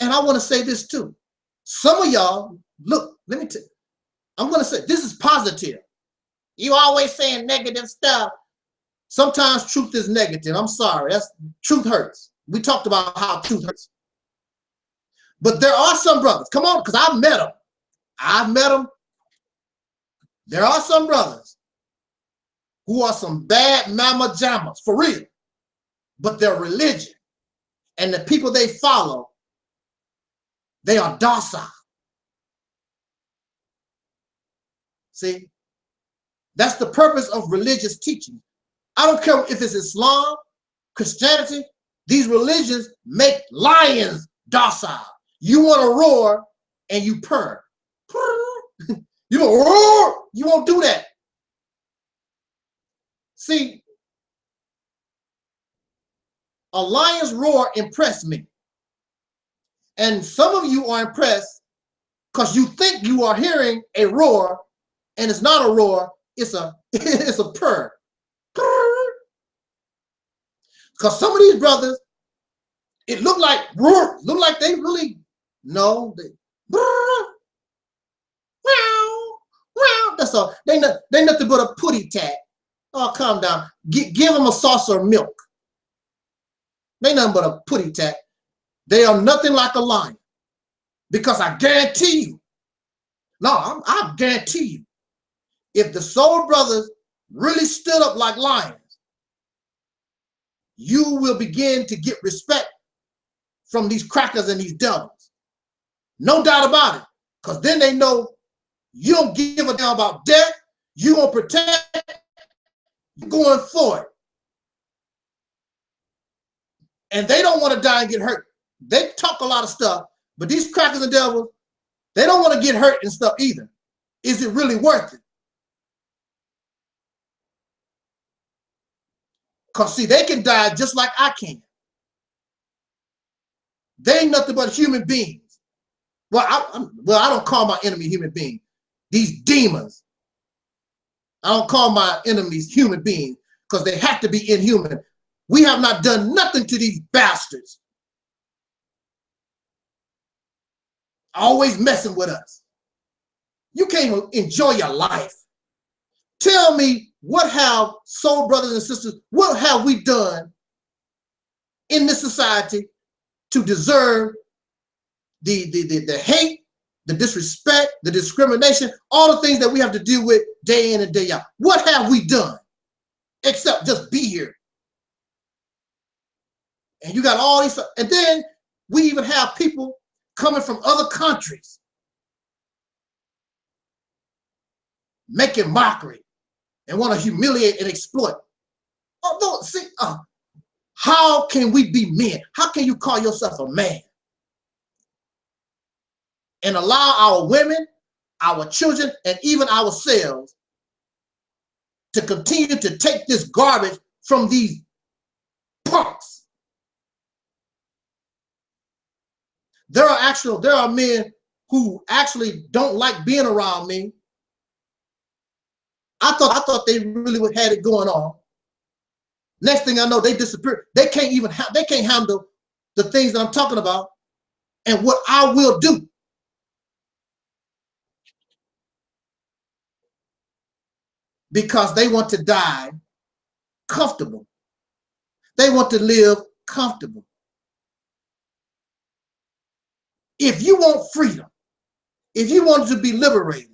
And I want to say this too. Some of y'all, look, let me tell you, I'm going to say this is positive. You always saying negative stuff. Sometimes truth is negative. I'm sorry. Truth hurts. We talked about how truth hurts. But there are some brothers. Come on, because I've met them. I've met them. There are some brothers who are some bad mama jammas, for real. But their religion and the people they follow, they are docile. See? That's the purpose of religious teaching. I don't care if it's Islam, Christianity, these religions make lions docile. You want to roar and you purr. You want to roar, you won't do that. See, a lion's roar impressed me. And some of you are impressed because you think you are hearing a roar, and it's not a roar, it's a purr. Because some of these brothers, it looked like roar, look like they really no, they that's all. They nothing but a putty tat. Oh, calm down. Give them a saucer of milk. They nothing but a putty tat. They are nothing like a lion. Because I guarantee you, I guarantee you, if the soul brothers really stood up like lions, you will begin to get respect from these crackers and these devils. No doubt about it. Because then they know you don't give a damn about death. You gonna protect. You're going for it. And they don't want to die and get hurt. They talk a lot of stuff, but these crackers and devils, they don't want to get hurt and stuff either. Is it really worth it? Because see, they can die just like I can. They ain't nothing but human beings. Well, I don't call my enemy human beings. These demons. I don't call my enemies human beings because they have to be inhuman. We have not done nothing to these bastards. Always messing with us. You can't even enjoy your life. Tell me, what have soul brothers and sisters, what have we done in this society to deserve the hate, the disrespect, the discrimination, all the things that we have to deal with day in and day out? What have we done except just be here? And you got all these, and then we even have people coming from other countries making mockery and want to humiliate and exploit. Oh, no, see, how can we be men? How can you call yourself a man and allow our women, our children, and even ourselves to continue to take this garbage from these punks? There are men who actually don't like being around me. I thought they really had it going on. Next thing I know, they disappear. They can't handle the things that I'm talking about and what I will do. Because they want to die comfortable. They want to live comfortable. If you want freedom, if you want to be liberated,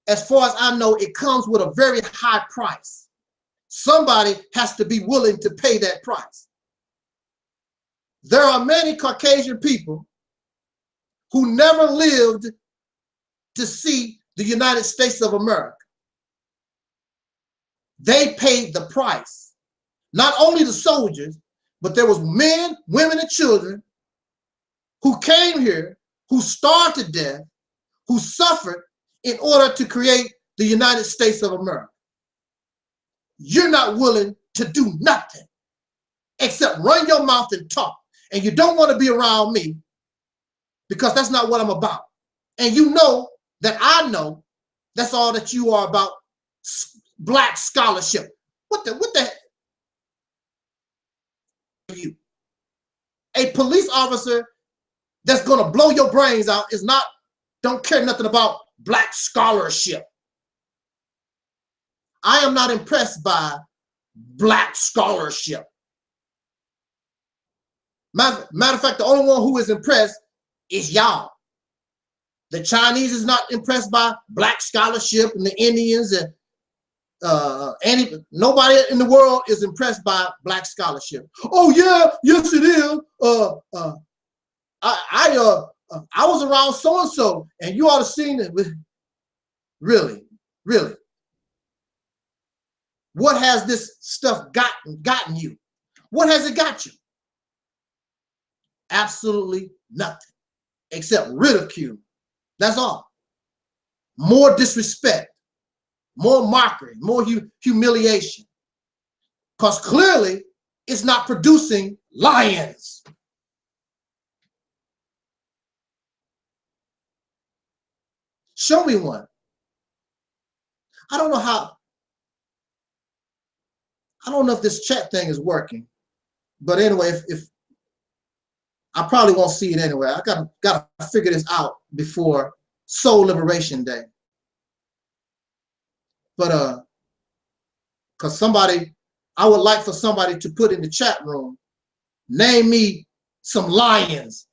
as far as I know, it comes with a very high price. Somebody has to be willing to pay that price. There are many Caucasian people who never lived to see the United States of America. They paid the price. Not only the soldiers, but there was men, women, and children who came here, who starved to death, who suffered in order to create the United States of America. You're not willing to do nothing except run your mouth and talk. And you don't want to be around me because that's not what I'm about. And you know that I know that's all that you are about, black scholarship. What the heck are you? A police officer that's going to blow your brains out don't care nothing about black scholarship. I am not impressed by black scholarship. Matter of fact, the only one who is impressed is y'all. The Chinese is not impressed by black scholarship, and the Indians and nobody in the world is impressed by black scholarship. Oh yeah, yes it is. I was around so and so, and you ought to seen it. Really, really. What has this stuff gotten you? What has it got you? Absolutely nothing, except ridicule. That's all. More disrespect, more mockery, more humiliation. Because clearly it's not producing lions. Show me one. I don't know if this chat thing is working, but anyway, if I probably won't see it anyway. I gotta figure this out before Soul Liberation Day. But because I would like for somebody to put in the chat room, name me some lions.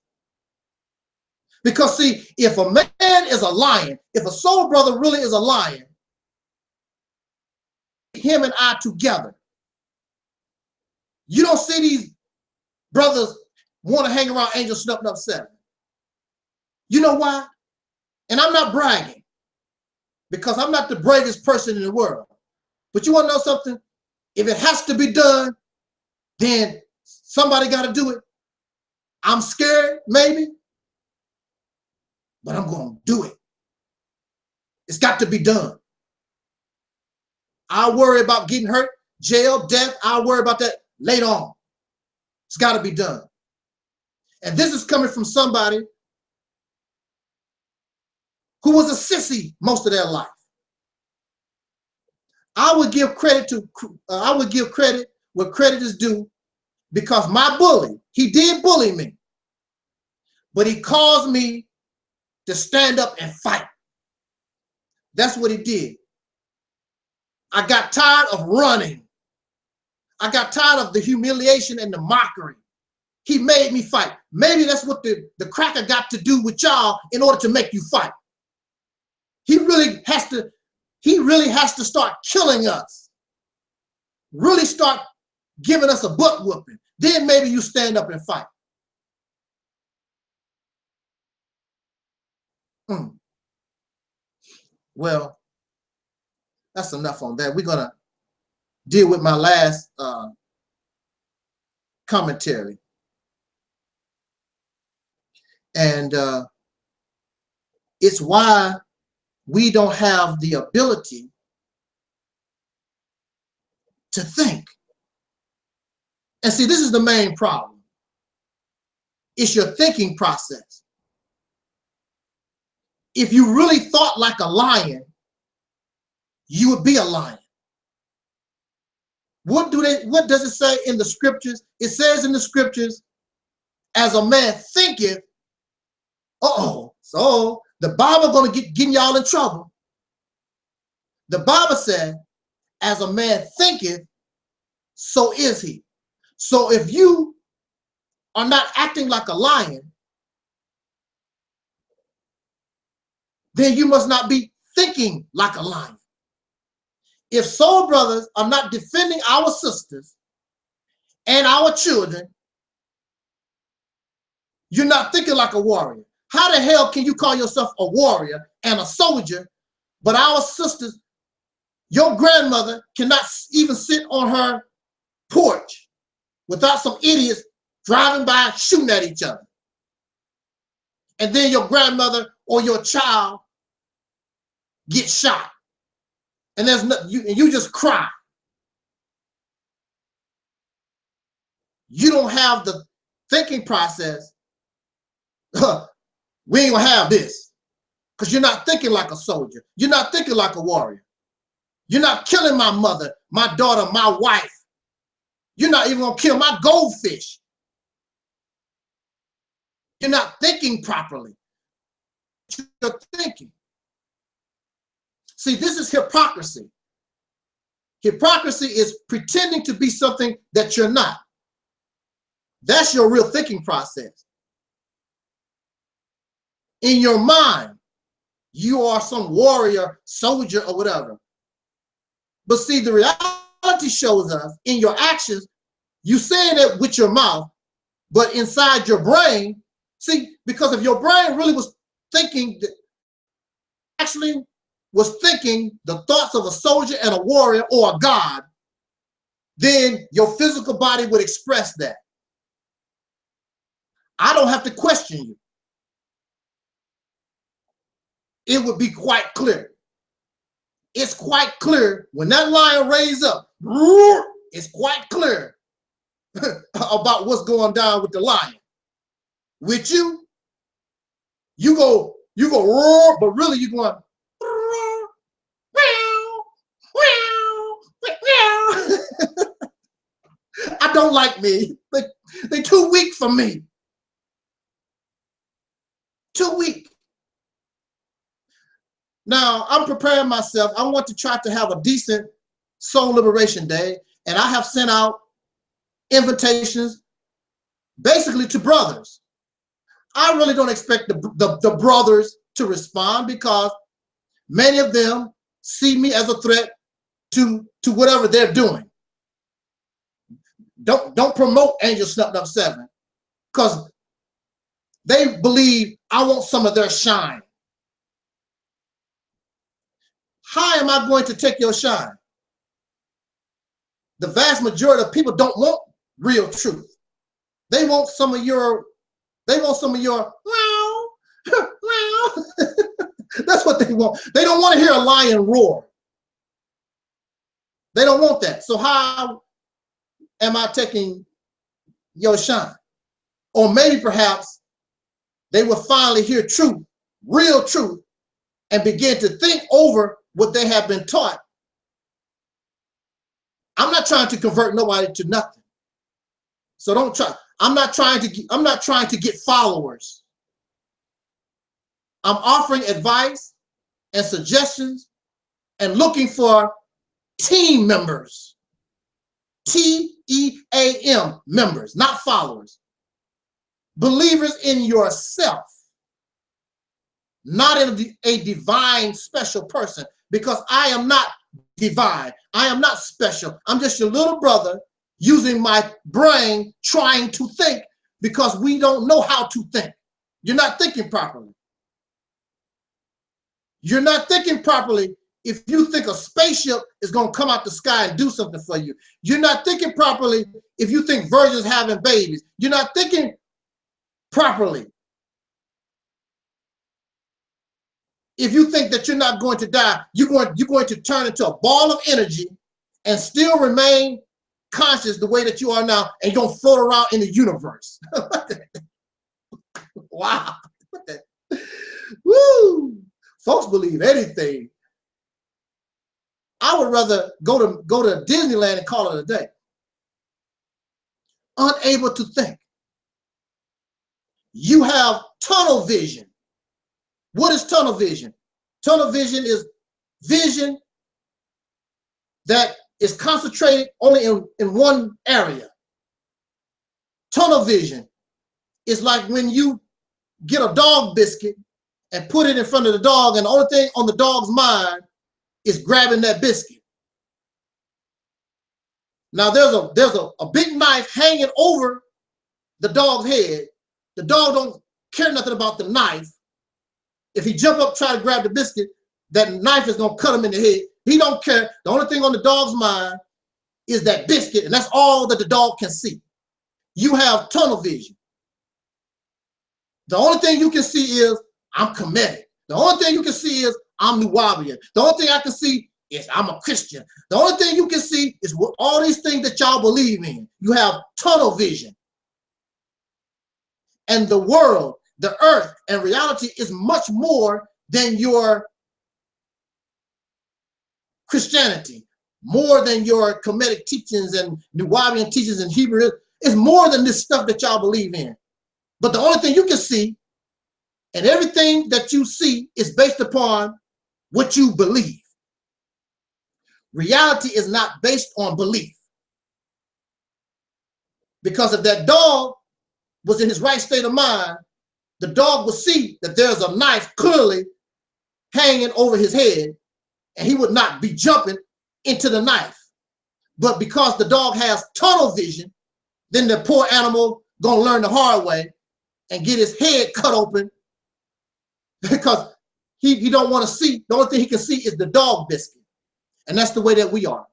Because see, if a man is a lion, if a soul brother really is a lion, him and I together, you don't see these brothers want to hang around Angel Snuffing Up 7. You know why? And I'm not bragging, because I'm not the bravest person in the world. But you want to know something? If it has to be done, then somebody got to do it. I'm scared, maybe, but I'm going to do it. It's got to be done. I'll worry about getting hurt, jail, death. I'll worry about that later on. It's got to be done. And this is coming from somebody who was a sissy most of their life. I would give credit where credit is due, because my bully, he did bully me, but he caused me to stand up and fight. That's what he did. I got tired of running. I got tired of the humiliation and the mockery. He made me fight. Maybe that's what the cracker got to do with y'all in order to make you fight. He really has to start killing us. Really start giving us a butt whooping. Then maybe you stand up and fight. Well, that's enough on that. We're gonna deal with my last commentary. And it's why we don't have the ability to think. And see, this is the main problem. It's your thinking process. If you really thought like a lion, you would be a lion. What does it say in the scriptures? It says in the scriptures, as a man thinketh, so the Bible gonna get y'all in trouble. The Bible said, as a man thinketh, so is he. So if you are not acting like a lion, then you must not be thinking like a lion. If soul brothers are not defending our sisters and our children, you're not thinking like a warrior. How the hell can you call yourself a warrior and a soldier, but our sisters, your grandmother cannot even sit on her porch without some idiots driving by shooting at each other? And then your grandmother or your child gets shot. And there's no, you just cry. You don't have the thinking process. We ain't gonna have this, because you're not thinking like a soldier. You're not thinking like a warrior. You're not killing my mother, my daughter, my wife. You're not even gonna kill my goldfish. You're not thinking properly. You're thinking. See, this is hypocrisy. Hypocrisy is pretending to be something that you're not. That's your real thinking process. In your mind, you are some warrior, soldier, or whatever. But see, the reality shows us in your actions, you saying it with your mouth, but inside your brain, see, because if your brain really was thinking, actually was thinking the thoughts of a soldier and a warrior or a god, then your physical body would express that. I don't have to question you. It would be quite clear. It's quite clear when that lion raised up, it's quite clear about what's going down with the lion. With you, you go roar, but really you're going I don't like me. They're too weak for me. Too weak. Now, I'm preparing myself. I want to try to have a decent Soul Liberation Day, and I have sent out invitations basically to brothers. I really don't expect the brothers to respond because many of them see me as a threat to whatever they're doing. Don't promote Angel Snuffed Up 7 because they believe I want some of their shine. How am I going to take your shine? The vast majority of people don't want real truth. They want some of your, wow, wow. That's what they want. They don't want to hear a lion roar. They don't want that. So how am I taking your shine? Or maybe perhaps they will finally hear truth, real truth, and begin to think over what they have been taught. I'm not trying to convert nobody to nothing. So don't try. I'm not trying to get followers. I'm offering advice and suggestions and looking for team members. T-E-A-M, members, not followers. Believers in yourself, not in a divine special person, because I am not divine. I am not special. I'm just your little brother using my brain trying to think because we don't know how to think. You're not thinking properly. You're not thinking properly if you think a spaceship is going to come out the sky and do something for you. You're not thinking properly if you think virgins having babies. You're not thinking properly if you think that you're not going to die. You're going to turn into a ball of energy and still remain conscious the way that you are now, and you're going to float around in the universe. Wow. Woo! Folks believe anything. I would rather go to Disneyland and call it a day. Unable to think. You have tunnel vision. What is tunnel vision? Tunnel vision is vision that is concentrated only in one area. Tunnel vision is like when you get a dog biscuit and put it in front of the dog, and the only thing on the dog's mind is grabbing that biscuit. Now there's a big knife hanging over the dog's head. The dog don't care nothing about the knife. If he jump up, try to grab the biscuit, that knife is gonna cut him in the head. He don't care. The only thing on the dog's mind is that biscuit, and that's all that the dog can see. You have tunnel vision. The only thing you can see is I'm Kemetic. The only thing you can see is I'm Nubian. The only thing I can see is I'm a Christian. The only thing you can see is what all these things that y'all believe in. You have tunnel vision. And the world, the earth, and reality is much more than your Christianity, more than your Kemetic teachings and Nubian teachings and Hebrew. It's more than this stuff that y'all believe in. But the only thing you can see, and everything that you see, is based upon what you believe. Reality is not based on belief. Because if that dog was in his right state of mind, the dog would see that there's a knife clearly hanging over his head, and he would not be jumping into the knife. But because the dog has tunnel vision, then the poor animal gonna learn the hard way and get his head cut open because he don't want to see. The only thing he can see is the dog biscuit. And that's the way that we are.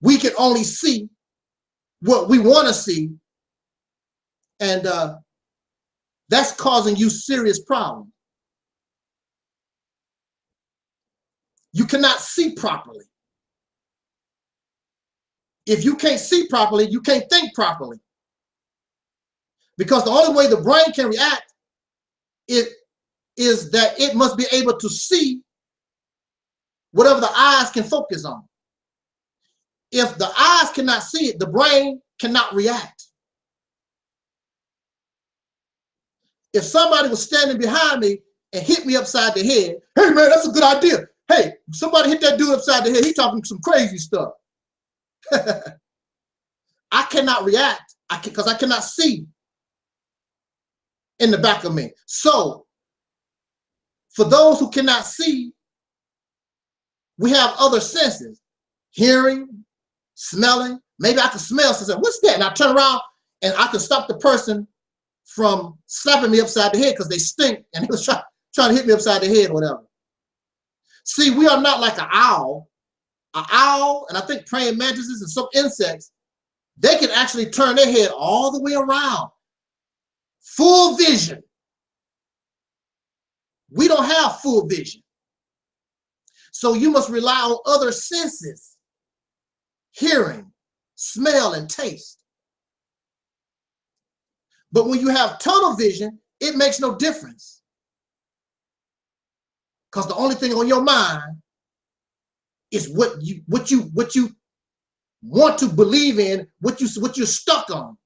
We can only see what we want to see, and that's causing you serious problems. You cannot see properly. If you can't see properly, you can't think properly. Because the only way the brain can react is that it must be able to see whatever the eyes can focus on. If the eyes cannot see it, the brain cannot react. If somebody was standing behind me and hit me upside the head, hey man, that's a good idea. Hey, somebody hit that dude upside the head, he's talking some crazy stuff. I cannot react because I cannot see in the back of me. So for those who cannot see, we have other senses: hearing, smelling. Maybe I can smell something. What's that? And I turn around and I can stop the person from slapping me upside the head because they stink and he was trying to hit me upside the head or whatever. See, we are not like an owl. An owl, and I think praying mantises and some insects, they can actually turn their head all the way around. Full vision. We don't have full vision. So you must rely on other senses: hearing, smell, and taste. But when you have tunnel vision, it makes no difference. Because the only thing on your mind is what you want to believe in, what you're stuck on.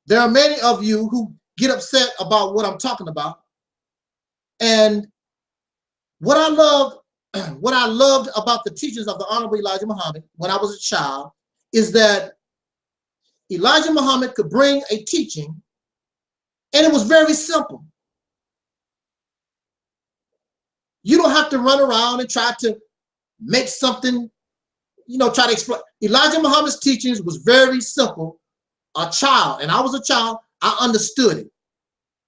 There are many of you who get upset about what I'm talking about. And what I loved about the teachings of the Honorable Elijah Muhammad when I was a child is that Elijah Muhammad could bring a teaching, and it was very simple. You don't have to run around and try to make something, try to explain. Elijah Muhammad's teachings was very simple. A child, and I was a child, I understood it.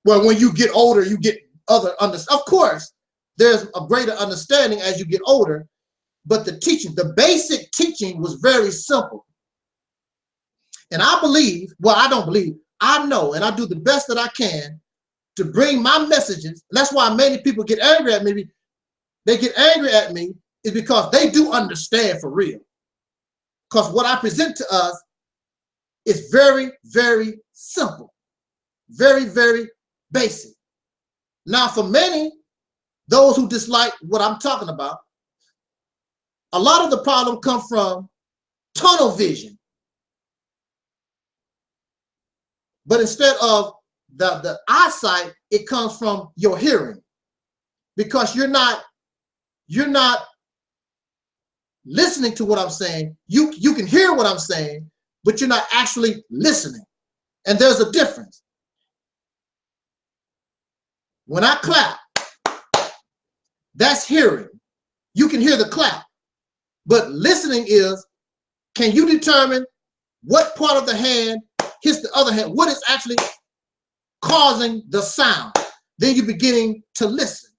Well, when you get older, you get other understanding. Of course, there's a greater understanding as you get older, but the teaching, the basic teaching was very simple. And I believe, well, I don't believe, I know, and I do the best that I can to bring my messages. And that's why many people get angry at me. They get angry at me is because they do understand for real. Because what I present to us is very, very simple, very, very basic. Now, for many, those who dislike what I'm talking about, a lot of the problem comes from tunnel vision. But instead of the eyesight, it comes from your hearing, because you're not listening to what I'm saying. You can hear what I'm saying, but you're not actually listening. And there's a difference. When I clap, that's hearing. You can hear the clap. But listening is, can you determine what part of the hand hits the other hand? What is actually causing the sound? Then you're beginning to listen.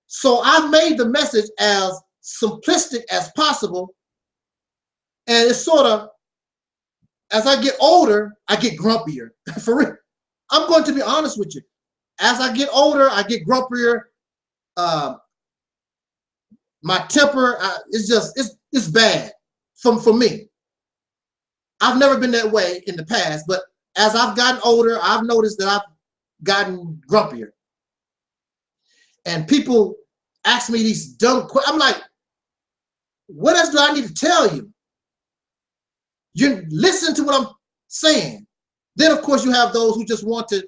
So I've made the message as simplistic as possible. And it's sort of, as I get older, I get grumpier. For real. I'm going to be honest with you. As I get older, I get grumpier. My temper, it's bad for me. I've never been that way in the past, but as I've gotten older, I've noticed that I've gotten grumpier. And people ask me these dumb questions. I'm like, what else do I need to tell you? You listen to what I'm saying. Then, of course, you have those who just want to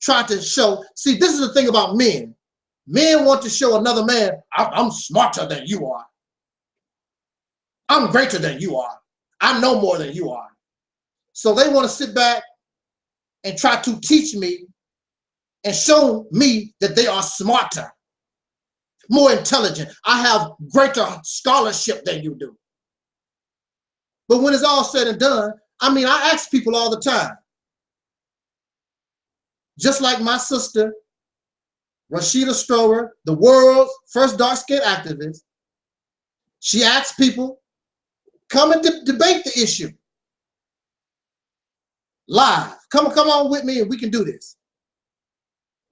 try to show. See, this is the thing about men. Men want to show another man, I'm smarter than you are. I'm greater than you are. I know more than you are. So they want to sit back and try to teach me and show me that they are smarter, more intelligent. I have greater scholarship than you do. But when it's all said and done, I mean, I ask people all the time, just like my sister, Rashida Strober, the world's first dark-skinned activist, she asks people, come and debate the issue live. Come on with me and we can do this.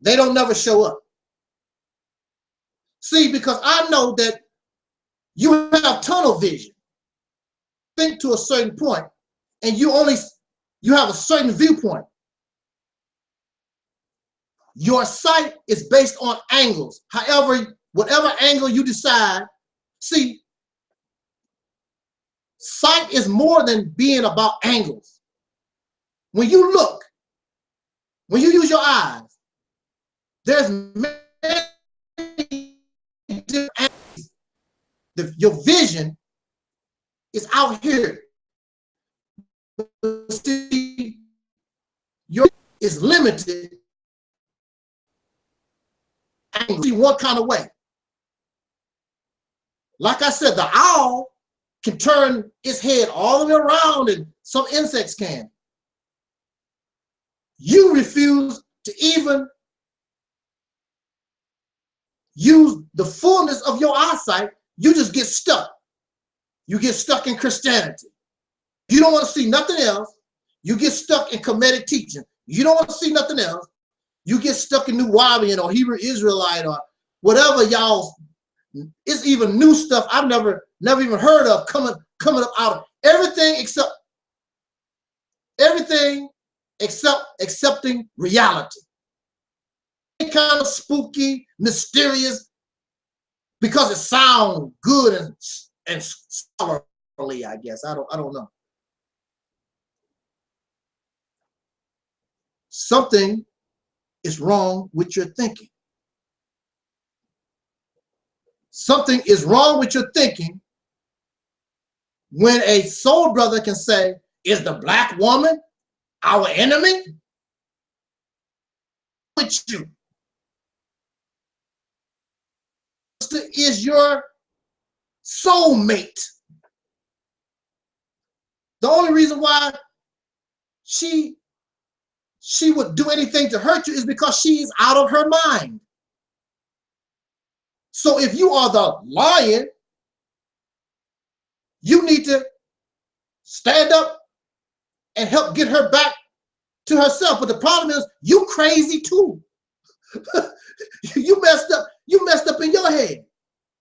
They don't never show up. See, because I know that you have tunnel vision. Think to a certain point, and you have a certain viewpoint. Your sight is based on angles. However, whatever angle you decide, see, sight is more than being about angles. When you look, when you use your eyes, there's many different angles. Your vision is out here. See, your is limited. See one kind of way. Like I said, the owl can turn its head all the way around, and some insects can. You refuse to even use the fullness of your eyesight. You just get stuck. You get stuck in Christianity. You don't want to see nothing else. You get stuck in Kemetic teaching. You don't want to see nothing else. You get stuck in New Wabian or Hebrew Israelite or whatever y'all. It's even new stuff I've never even heard of coming up out of everything except accepting reality. Any kind of spooky, mysterious, because it sounds good and scholarly, I guess. I don't know. Something is wrong with your thinking. Something is wrong with your thinking when a soul brother can say, is the black woman our enemy? With you. Sister is your soulmate. The only reason why she would do anything to hurt you is because she's out of her mind. So if you are the lion, you need to stand up and help get her back to herself. But the problem is you crazy too. You messed up in your head.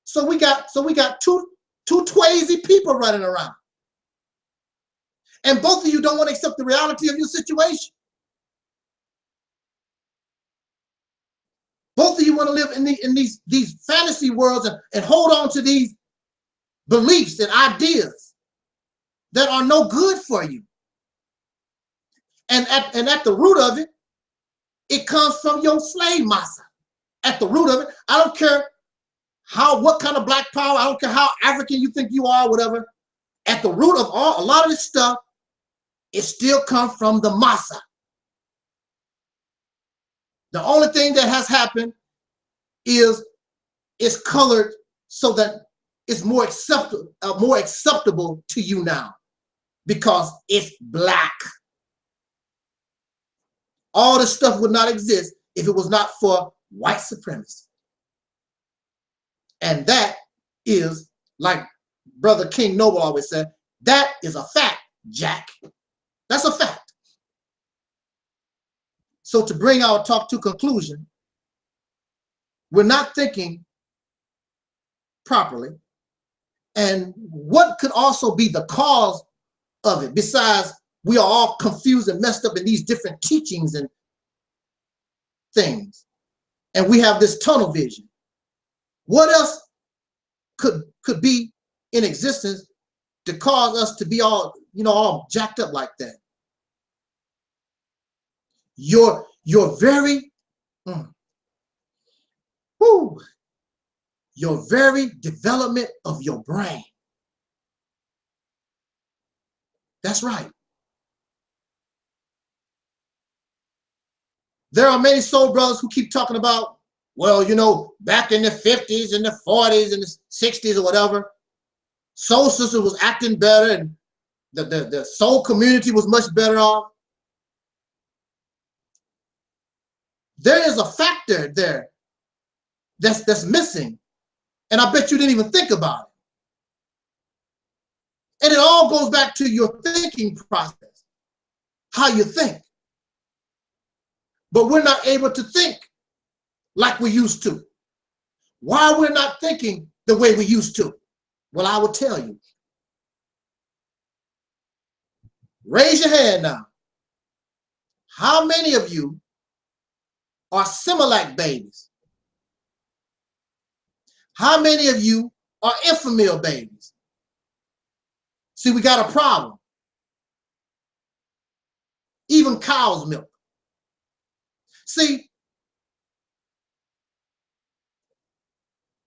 So we got two twazy people running around. And both of you don't want to accept the reality of your situation. Both of you want to live in these fantasy worlds and hold on to these beliefs and ideas that are no good for you. And at the root of it, it comes from your slave massa. At the root of it, I don't care what kind of black power, I don't care how African you think you are, whatever. At the root of a lot of this stuff, it still comes from the massa. The only thing that has happened is it's colored so that it's more acceptable to you now because it's black. All this stuff would not exist if it was not for white supremacy. And that is, like Brother King Noble always said, that is a fact, Jack. That's a fact. So to bring our talk to conclusion, we're not thinking properly. And what could also be the cause of it, besides we are all confused and messed up in these different teachings and things, and we have this tunnel vision. What else could be in existence to cause us to be all jacked up like that? Your very Whew, your very development of your brain. That's right. There are many soul brothers who keep talking about, well, you know, back in the 50s and the 40s and the 60s or whatever, soul sister was acting better and the soul community was much better off. There is a factor there that's missing, and I bet you didn't even think about it. And it all goes back to your thinking process, how you think. But we're not able to think like we used to. Why we're not thinking the way we used to? Well, I will tell you. Raise your hand now. How many of you are Similac babies? How many of you are Infamil babies? See, we got a problem. Even cow's milk. See,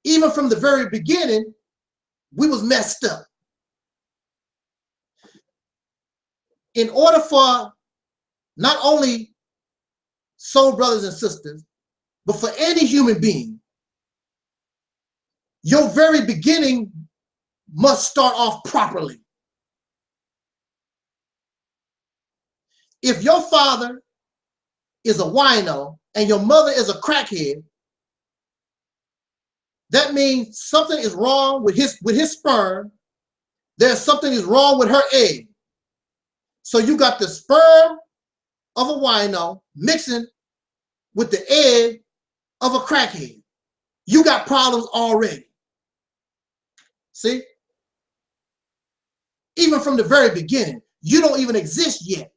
even from the very beginning, we was messed up. In order for not only soul brothers and sisters, but for any human being, your very beginning must start off properly. If your father is a wino and your mother is a crackhead, that means something is wrong with his sperm. There's something is wrong with her egg. So you got the sperm of a wino mixing with the egg of a crackhead. You got problems already. See? Even from the very beginning, you don't even exist yet.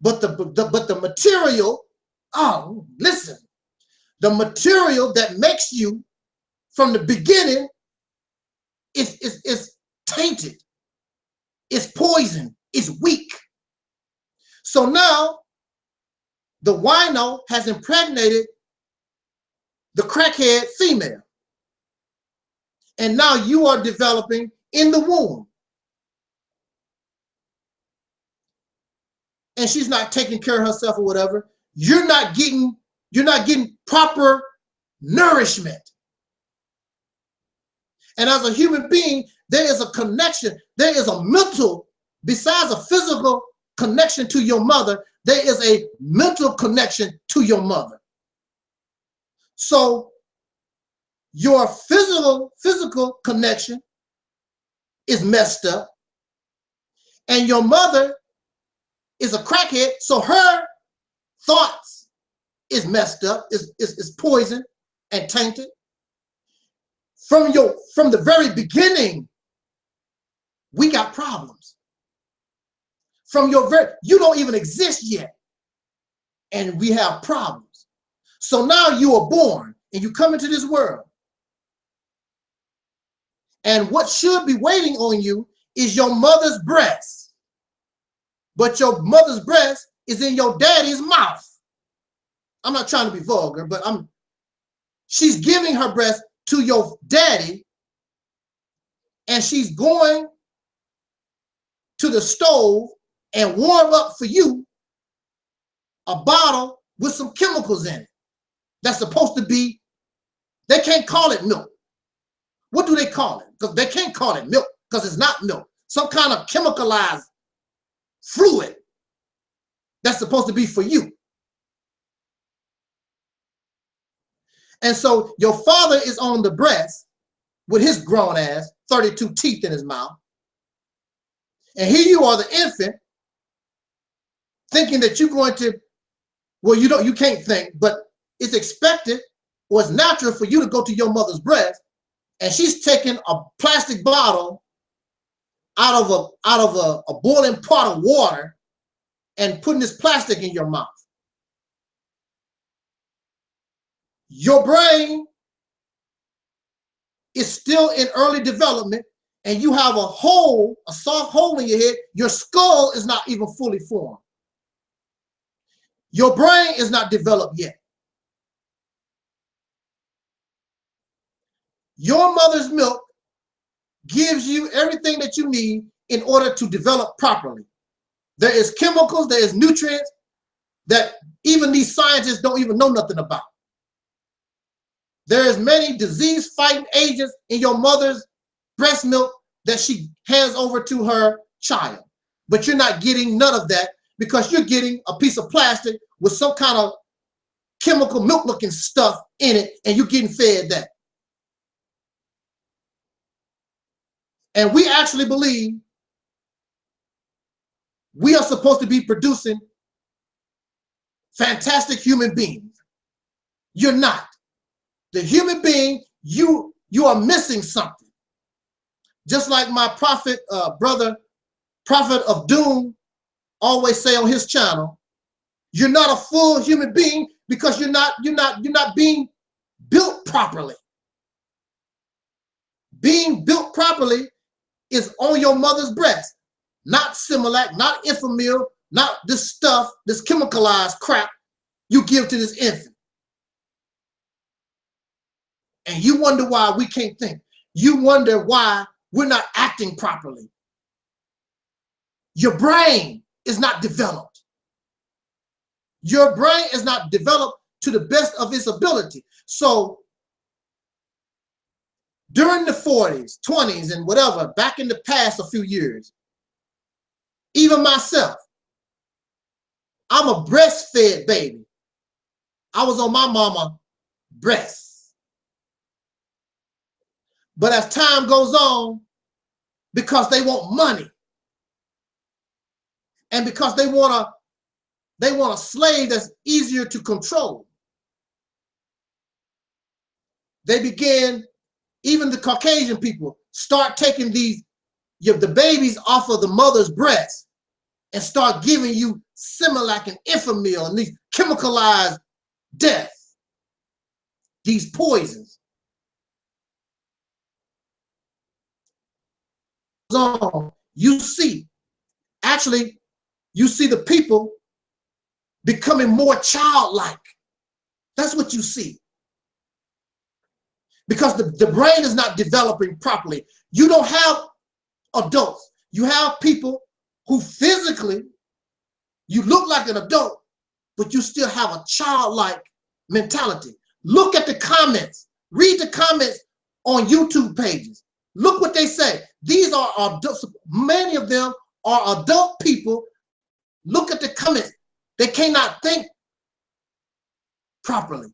But the material, oh, listen, the material that makes you from the beginning is tainted, it's poison, it's weak. So now the wino has impregnated the crackhead female. And now you are developing in the womb. And she's not taking care of herself or whatever. You're not getting proper nourishment. And as a human being, there is a connection. There is a mental, besides a physical connection to your mother, there is a mental connection to your mother. So your physical connection is messed up, and your mother is a crackhead, so her thoughts is messed up, is poisoned and tainted. From the very beginning, we got problems. You don't even exist yet, and we have problems. So now you are born and you come into this world. And what should be waiting on you is your mother's breast. But your mother's breast is in your daddy's mouth. I'm not trying to be vulgar, but she's giving her breast to your daddy, and she's going to the stove and warm up for you a bottle with some chemicals in it. That's supposed to be, they can't call it milk. What do they call it? Because they can't call it milk because it's not milk. Some kind of chemicalized fluid that's supposed to be for you. And so your father is on the breast with his grown ass, 32 teeth in his mouth. And here you are, the infant, thinking that you're going to, well, you can't think, but it's expected or it's natural for you to go to your mother's breast, and she's taking a plastic bottle out of a boiling pot of water and putting this plastic in your mouth. Your brain is still in early development, and you have a soft hole in your head. Your skull is not even fully formed. Your brain is not developed yet. Your mother's milk gives you everything that you need in order to develop properly. There is chemicals, there is nutrients that even these scientists don't even know nothing about. There is many disease-fighting agents in your mother's breast milk that she hands over to her child. But you're not getting none of that because you're getting a piece of plastic with some kind of chemical milk-looking stuff in it, and you're getting fed that. And we actually believe we are supposed to be producing fantastic human beings. You're not. The human being, you are missing something. Just like my prophet, brother, Prophet of Doom, always say on his channel, you're not a full human being because you're not being built properly. Being built properly is on your mother's breast, not Similac, not Infamil, not this stuff, this chemicalized crap you give to this infant. And you wonder why we can't think. You wonder why we're not acting properly. Your brain is not developed. Your brain is not developed to the best of its ability. So during the 40s, 20s, and whatever, back in the past a few years, even myself, I'm a breastfed baby. I was on my mama's breast. But as time goes on, because they want money, and because they want a slave that's easier to control, they begin, even the Caucasian people, start taking the babies off of the mother's breast and start giving you Similac and Infamil and these chemicalized death, these poisons. You see, actually, you see the people becoming more childlike. That's what you see. Because the brain is not developing properly. You don't have adults. You have people who physically, you look like an adult, but you still have a childlike mentality. Look at the comments. Read the comments on YouTube pages. Look what they say. These are adults. Many of them are adult people. Look at the comments. They cannot think properly.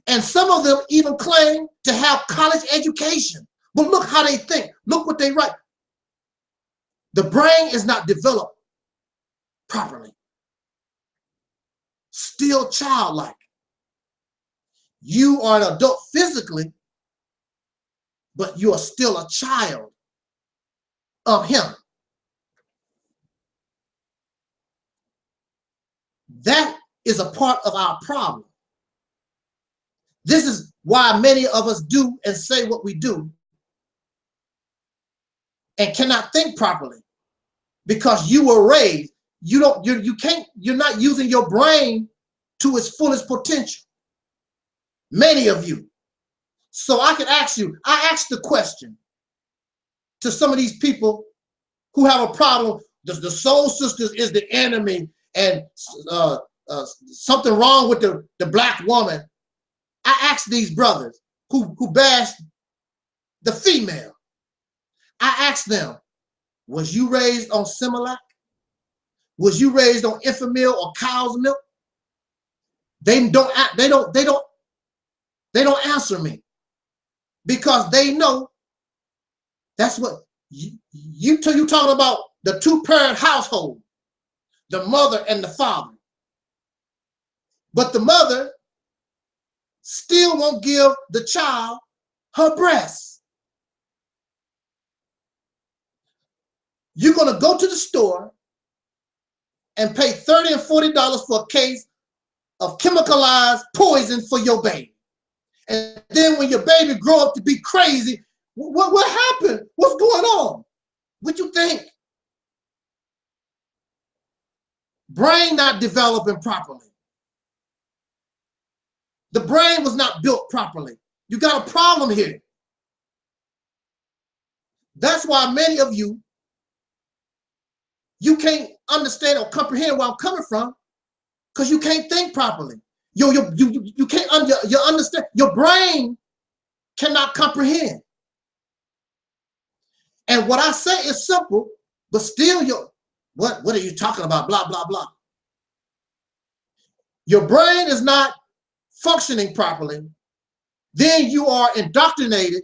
And some of them even claim to have college education. But look how they think. Look what they write. The brain is not developed properly. Still childlike. You are an adult physically, but you are still a child of him. That is a part of our problem. This is why many of us do and say what we do and cannot think properly, because you were raised, you're not using your brain to its fullest potential. Many of you. So I can ask you, I asked the question to some of these people who have a problem. The soul sisters is the enemy, and something wrong with the black woman. I asked these brothers who bashed the female. I asked them, was you raised on Similac? Was you raised on Infamil or cow's milk? They don't answer me, because they know that's what you talking about, the two-parent household, the mother and the father. But the mother still won't give the child her breast. You're going to go to the store and pay $30 and $40 for a case of chemicalized poison for your baby. And then when your baby grow up to be crazy, what happened? What's going on? What you think? Brain not developing properly. The brain was not built properly. You got a problem here. That's why many of you, you can't understand or comprehend where I'm coming from, because you can't think properly. You can't understand. Your brain cannot comprehend. And what I say is simple, but still what are you talking about? Blah, blah, blah. Your brain is not functioning properly. Then you are indoctrinated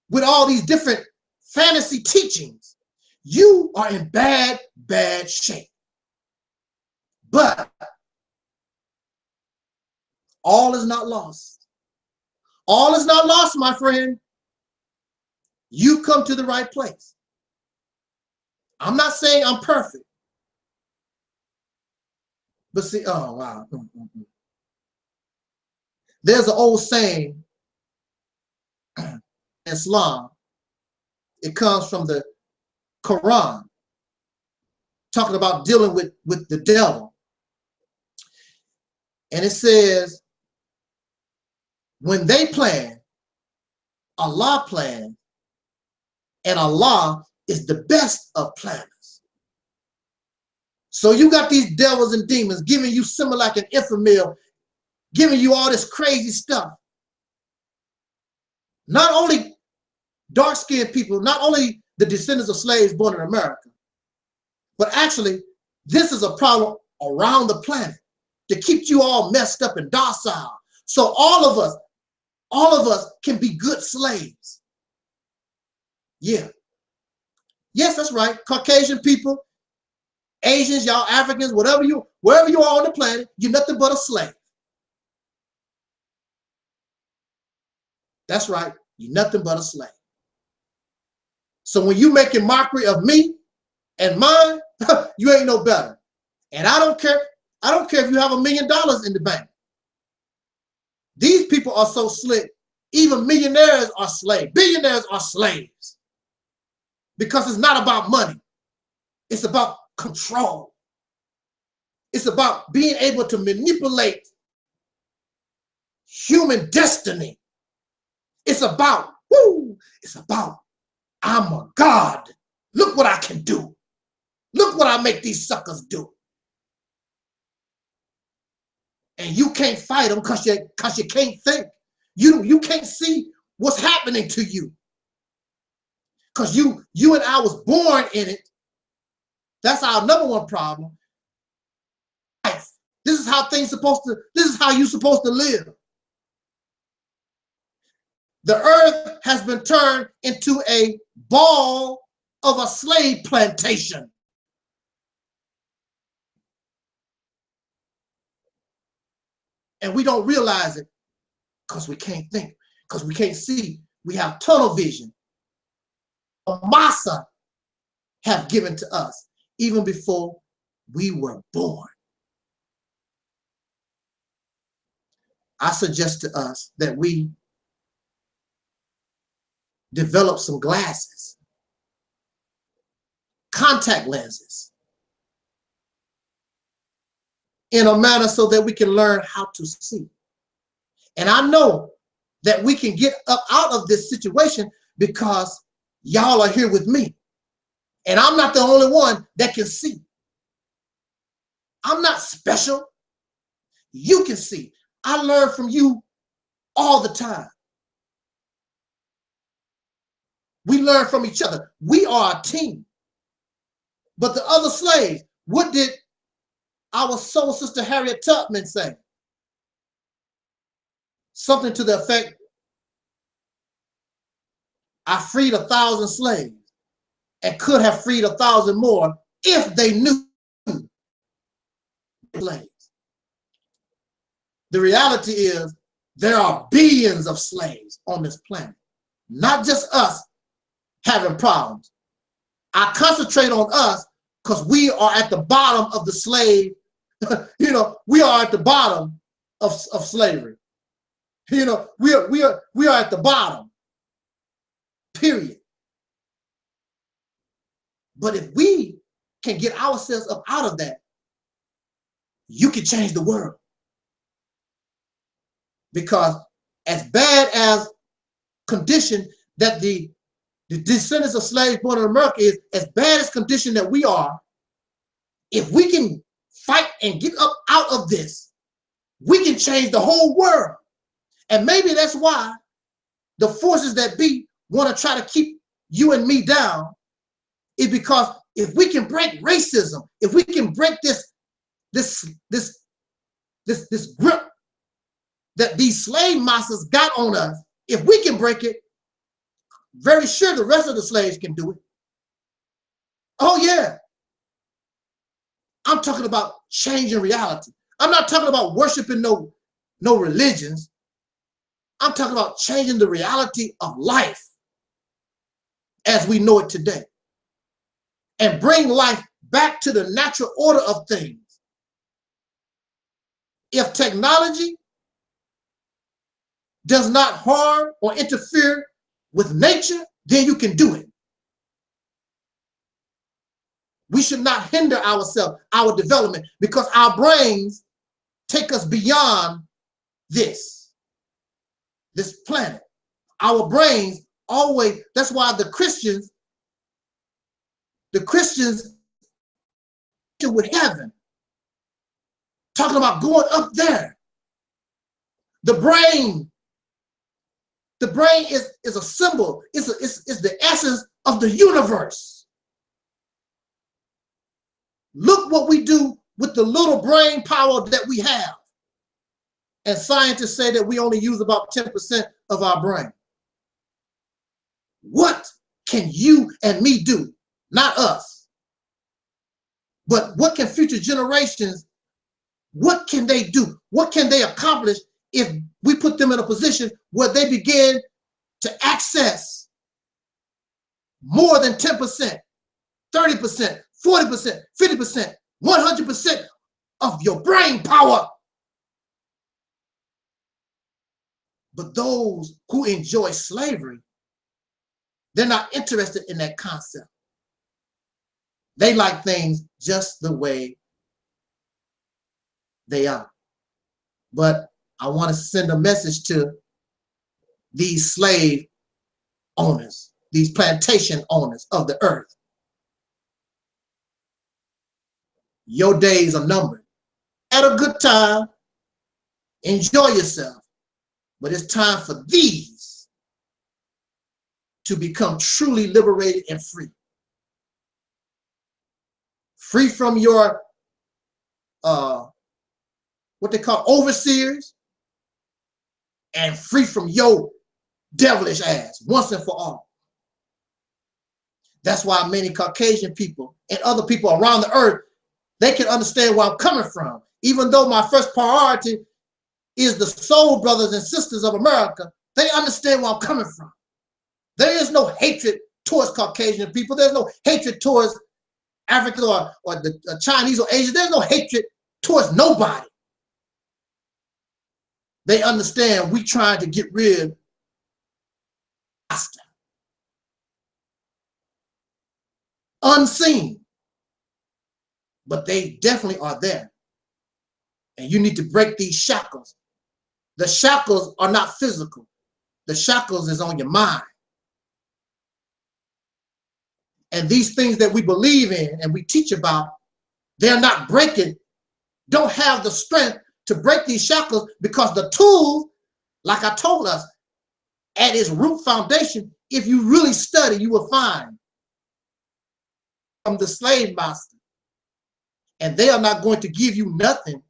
with all these different fantasy teachings. You are in bad, bad shape. But all is not lost. All is not lost, my friend. You've come to the right place. I'm not saying I'm perfect. But see, oh, wow. There's an old saying in Islam. It comes from the Quran, talking about dealing with the devil. And it says, when they plan, Allah plans, and Allah is the best of planners. So you got these devils and demons giving you Similac and Infamil, giving you all this crazy stuff. Not only dark-skinned people, not only the descendants of slaves born in America, but actually this is a problem around the planet to keep you all messed up and docile. So all of us can be good slaves. Yeah. Yes, that's right. Caucasian people, Asians, y'all Africans, wherever you are on the planet, you're nothing but a slave. That's right. You're nothing but a slave. So when you making mockery of me and mine, you ain't no better. And I don't care if you have $1 million in the bank. These people are so slick. Even millionaires are slaves. Billionaires are slaves. Because it's not about money. It's about control. It's about being able to manipulate human destiny. It's about, I'm a god. Look what I can do. Look what I make these suckers do. And you can't fight them because you can't think. You can't see what's happening to you. Because you and I was born in it. That's our number one problem. This is how you're supposed to live. The earth has been turned into a ball of a slave plantation. And we don't realize it because we can't think, because we can't see. We have tunnel vision. Massa have given to us even before we were born. I suggest to us that we develop some glasses, contact lenses, in a manner so that we can learn how to see. And I know that we can get up out of this situation because y'all are here with me. And I'm not the only one that can see. I'm not special. You can see. I learn from you all the time. We learn from each other. We are a team. But the other slaves, what did our soul sister Harriet Tubman say? Something to the effect, I freed 1,000 slaves and could have freed 1,000 more if they knew slaves. The reality is there are billions of slaves on this planet, not just us having problems. I concentrate on us because we are at the bottom of the slave, we are at the bottom of slavery. We are at the bottom, period. But if we can get ourselves up out of that, you can change the world. Because as bad as condition that the the descendants of slaves born in America is as bad as condition that we are. If we can fight and get up out of this, we can change the whole world. And maybe that's why the forces that be want to try to keep you and me down, is because if we can break racism, if we can break this grip that these slave masters got on us, if we can break it, very sure the rest of the slaves can do it. Oh yeah. I'm talking about changing reality. I'm not talking about worshiping no religions. I'm talking about changing the reality of life as we know it today, and bring life back to the natural order of things. If technology does not harm or interfere with nature, then you can do it. We should not hinder ourselves, our development, because our brains take us beyond this planet. Our brains always, that's why the Christians with heaven, talking about going up there. The brain is a symbol. It's the essence of the universe. Look what we do with the little brain power that we have. And scientists say that we only use about 10% of our brain. What can you and me do? Not us. But what can future generations, what can they do? What can they accomplish if we put them in a position where they begin to access more than 10%, 30%, 40%, 50%, 100% of your brain power? But those who enjoy slavery, they're not interested in that concept. They like things just the way they are. But I want to send a message to these slave owners, these plantation owners of the earth. Your days are numbered. Have a good time, enjoy yourself, but it's time for these to become truly liberated and free. Free from your, what they call overseers, and free from your devilish ass once and for all. That's why many Caucasian people and other people around the earth, they can understand where I'm coming from. Even though my first priority is the soul brothers and sisters of America, they understand where I'm coming from. There is no hatred towards Caucasian people. There's no hatred towards Africans or the Chinese or Asians. There's no hatred towards nobody. They understand we trying to get rid of Sista. Unseen, but they definitely are there. And you need to break these shackles. The shackles are not physical. The shackles is on your mind. And these things that we believe in and we teach about, they're not breaking, don't have the strength to break these shackles, because the tools, like I told us, at its root foundation, if you really study, you will find from the slave master. And they are not going to give you nothing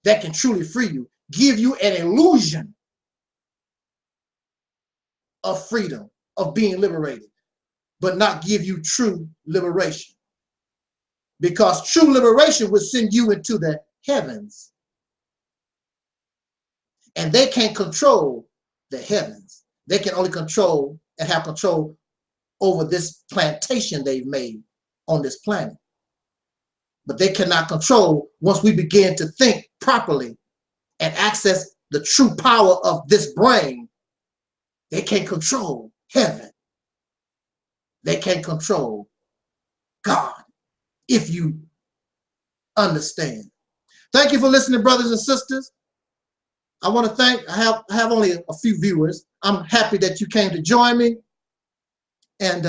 that can truly free you. Give you an illusion of freedom, of being liberated, but not give you true liberation. Because true liberation will send you into the heavens. And they can't control the heavens. They can only control and have control over this plantation they've made on this planet. But they cannot control, once we begin to think properly and access the true power of this brain, they can't control heaven. They can't control God, if you understand. Thank you for listening, brothers and sisters. I want to thank, I have only a few viewers. I'm happy that you came to join me. And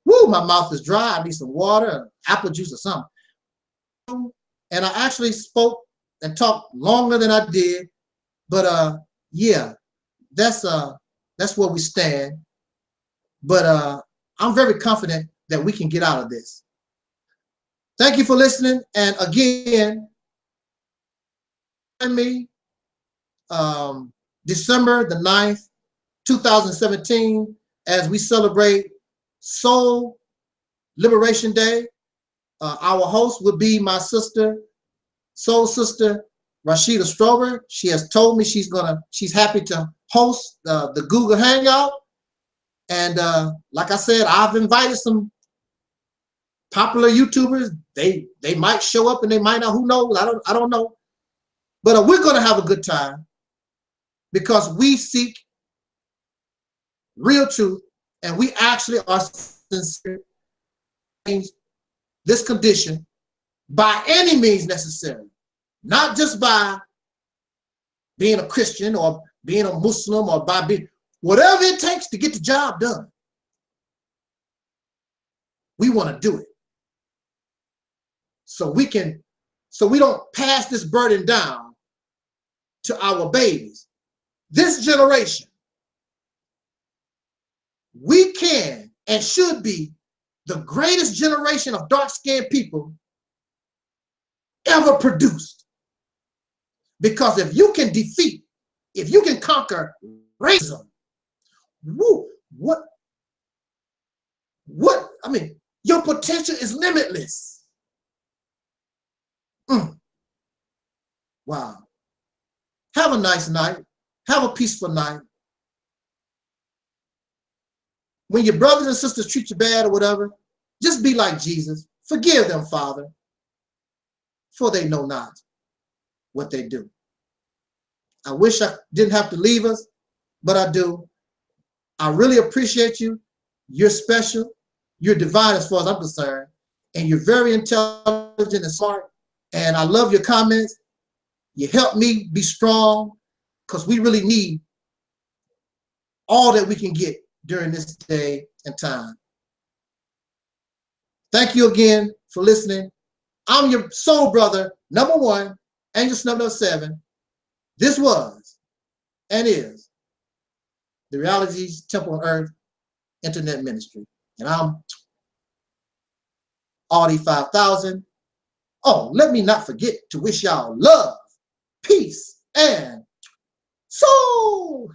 woo, my mouth is dry. I need some water, apple juice or something. And I actually spoke and talked longer than I did. But yeah, that's where we stand. But I'm very confident that we can get out of this. Thank you for listening. And again, me December the 9th, 2017, as we celebrate Soul Liberation Day. Our host will be my sister, soul sister, Rashida Strober. She has told me she's happy to host the Google Hangout. And like I said, I've invited some popular YouTubers. They might show up and they might not. Who knows? I don't know. But we're going to have a good time because we seek real truth, and we actually are sincere in this condition by any means necessary, not just by being a Christian or being a Muslim or by being whatever it takes to get the job done. We want to do it so we don't pass this burden down to our babies. This generation, we can and should be the greatest generation of dark-skinned people ever produced. Because if you can conquer racism, I mean, your potential is limitless. Wow. Have a nice night. Have a peaceful night. When your brothers and sisters treat you bad or whatever, just be like Jesus. Forgive them, Father, for they know not what they do. I wish I didn't have to leave us, but I do. I really appreciate you. You're special. You're divine as far as I'm concerned. And you're very intelligent and smart. And I love your comments. You help me be strong because we really need all that we can get during this day and time. Thank you again for listening. I'm your soul brother, number 1, Angel number 7. This was and is the Realities Temple on Earth Internet Ministry. And I'm Audi 5000. Oh, let me not forget to wish y'all love, peace, and soul.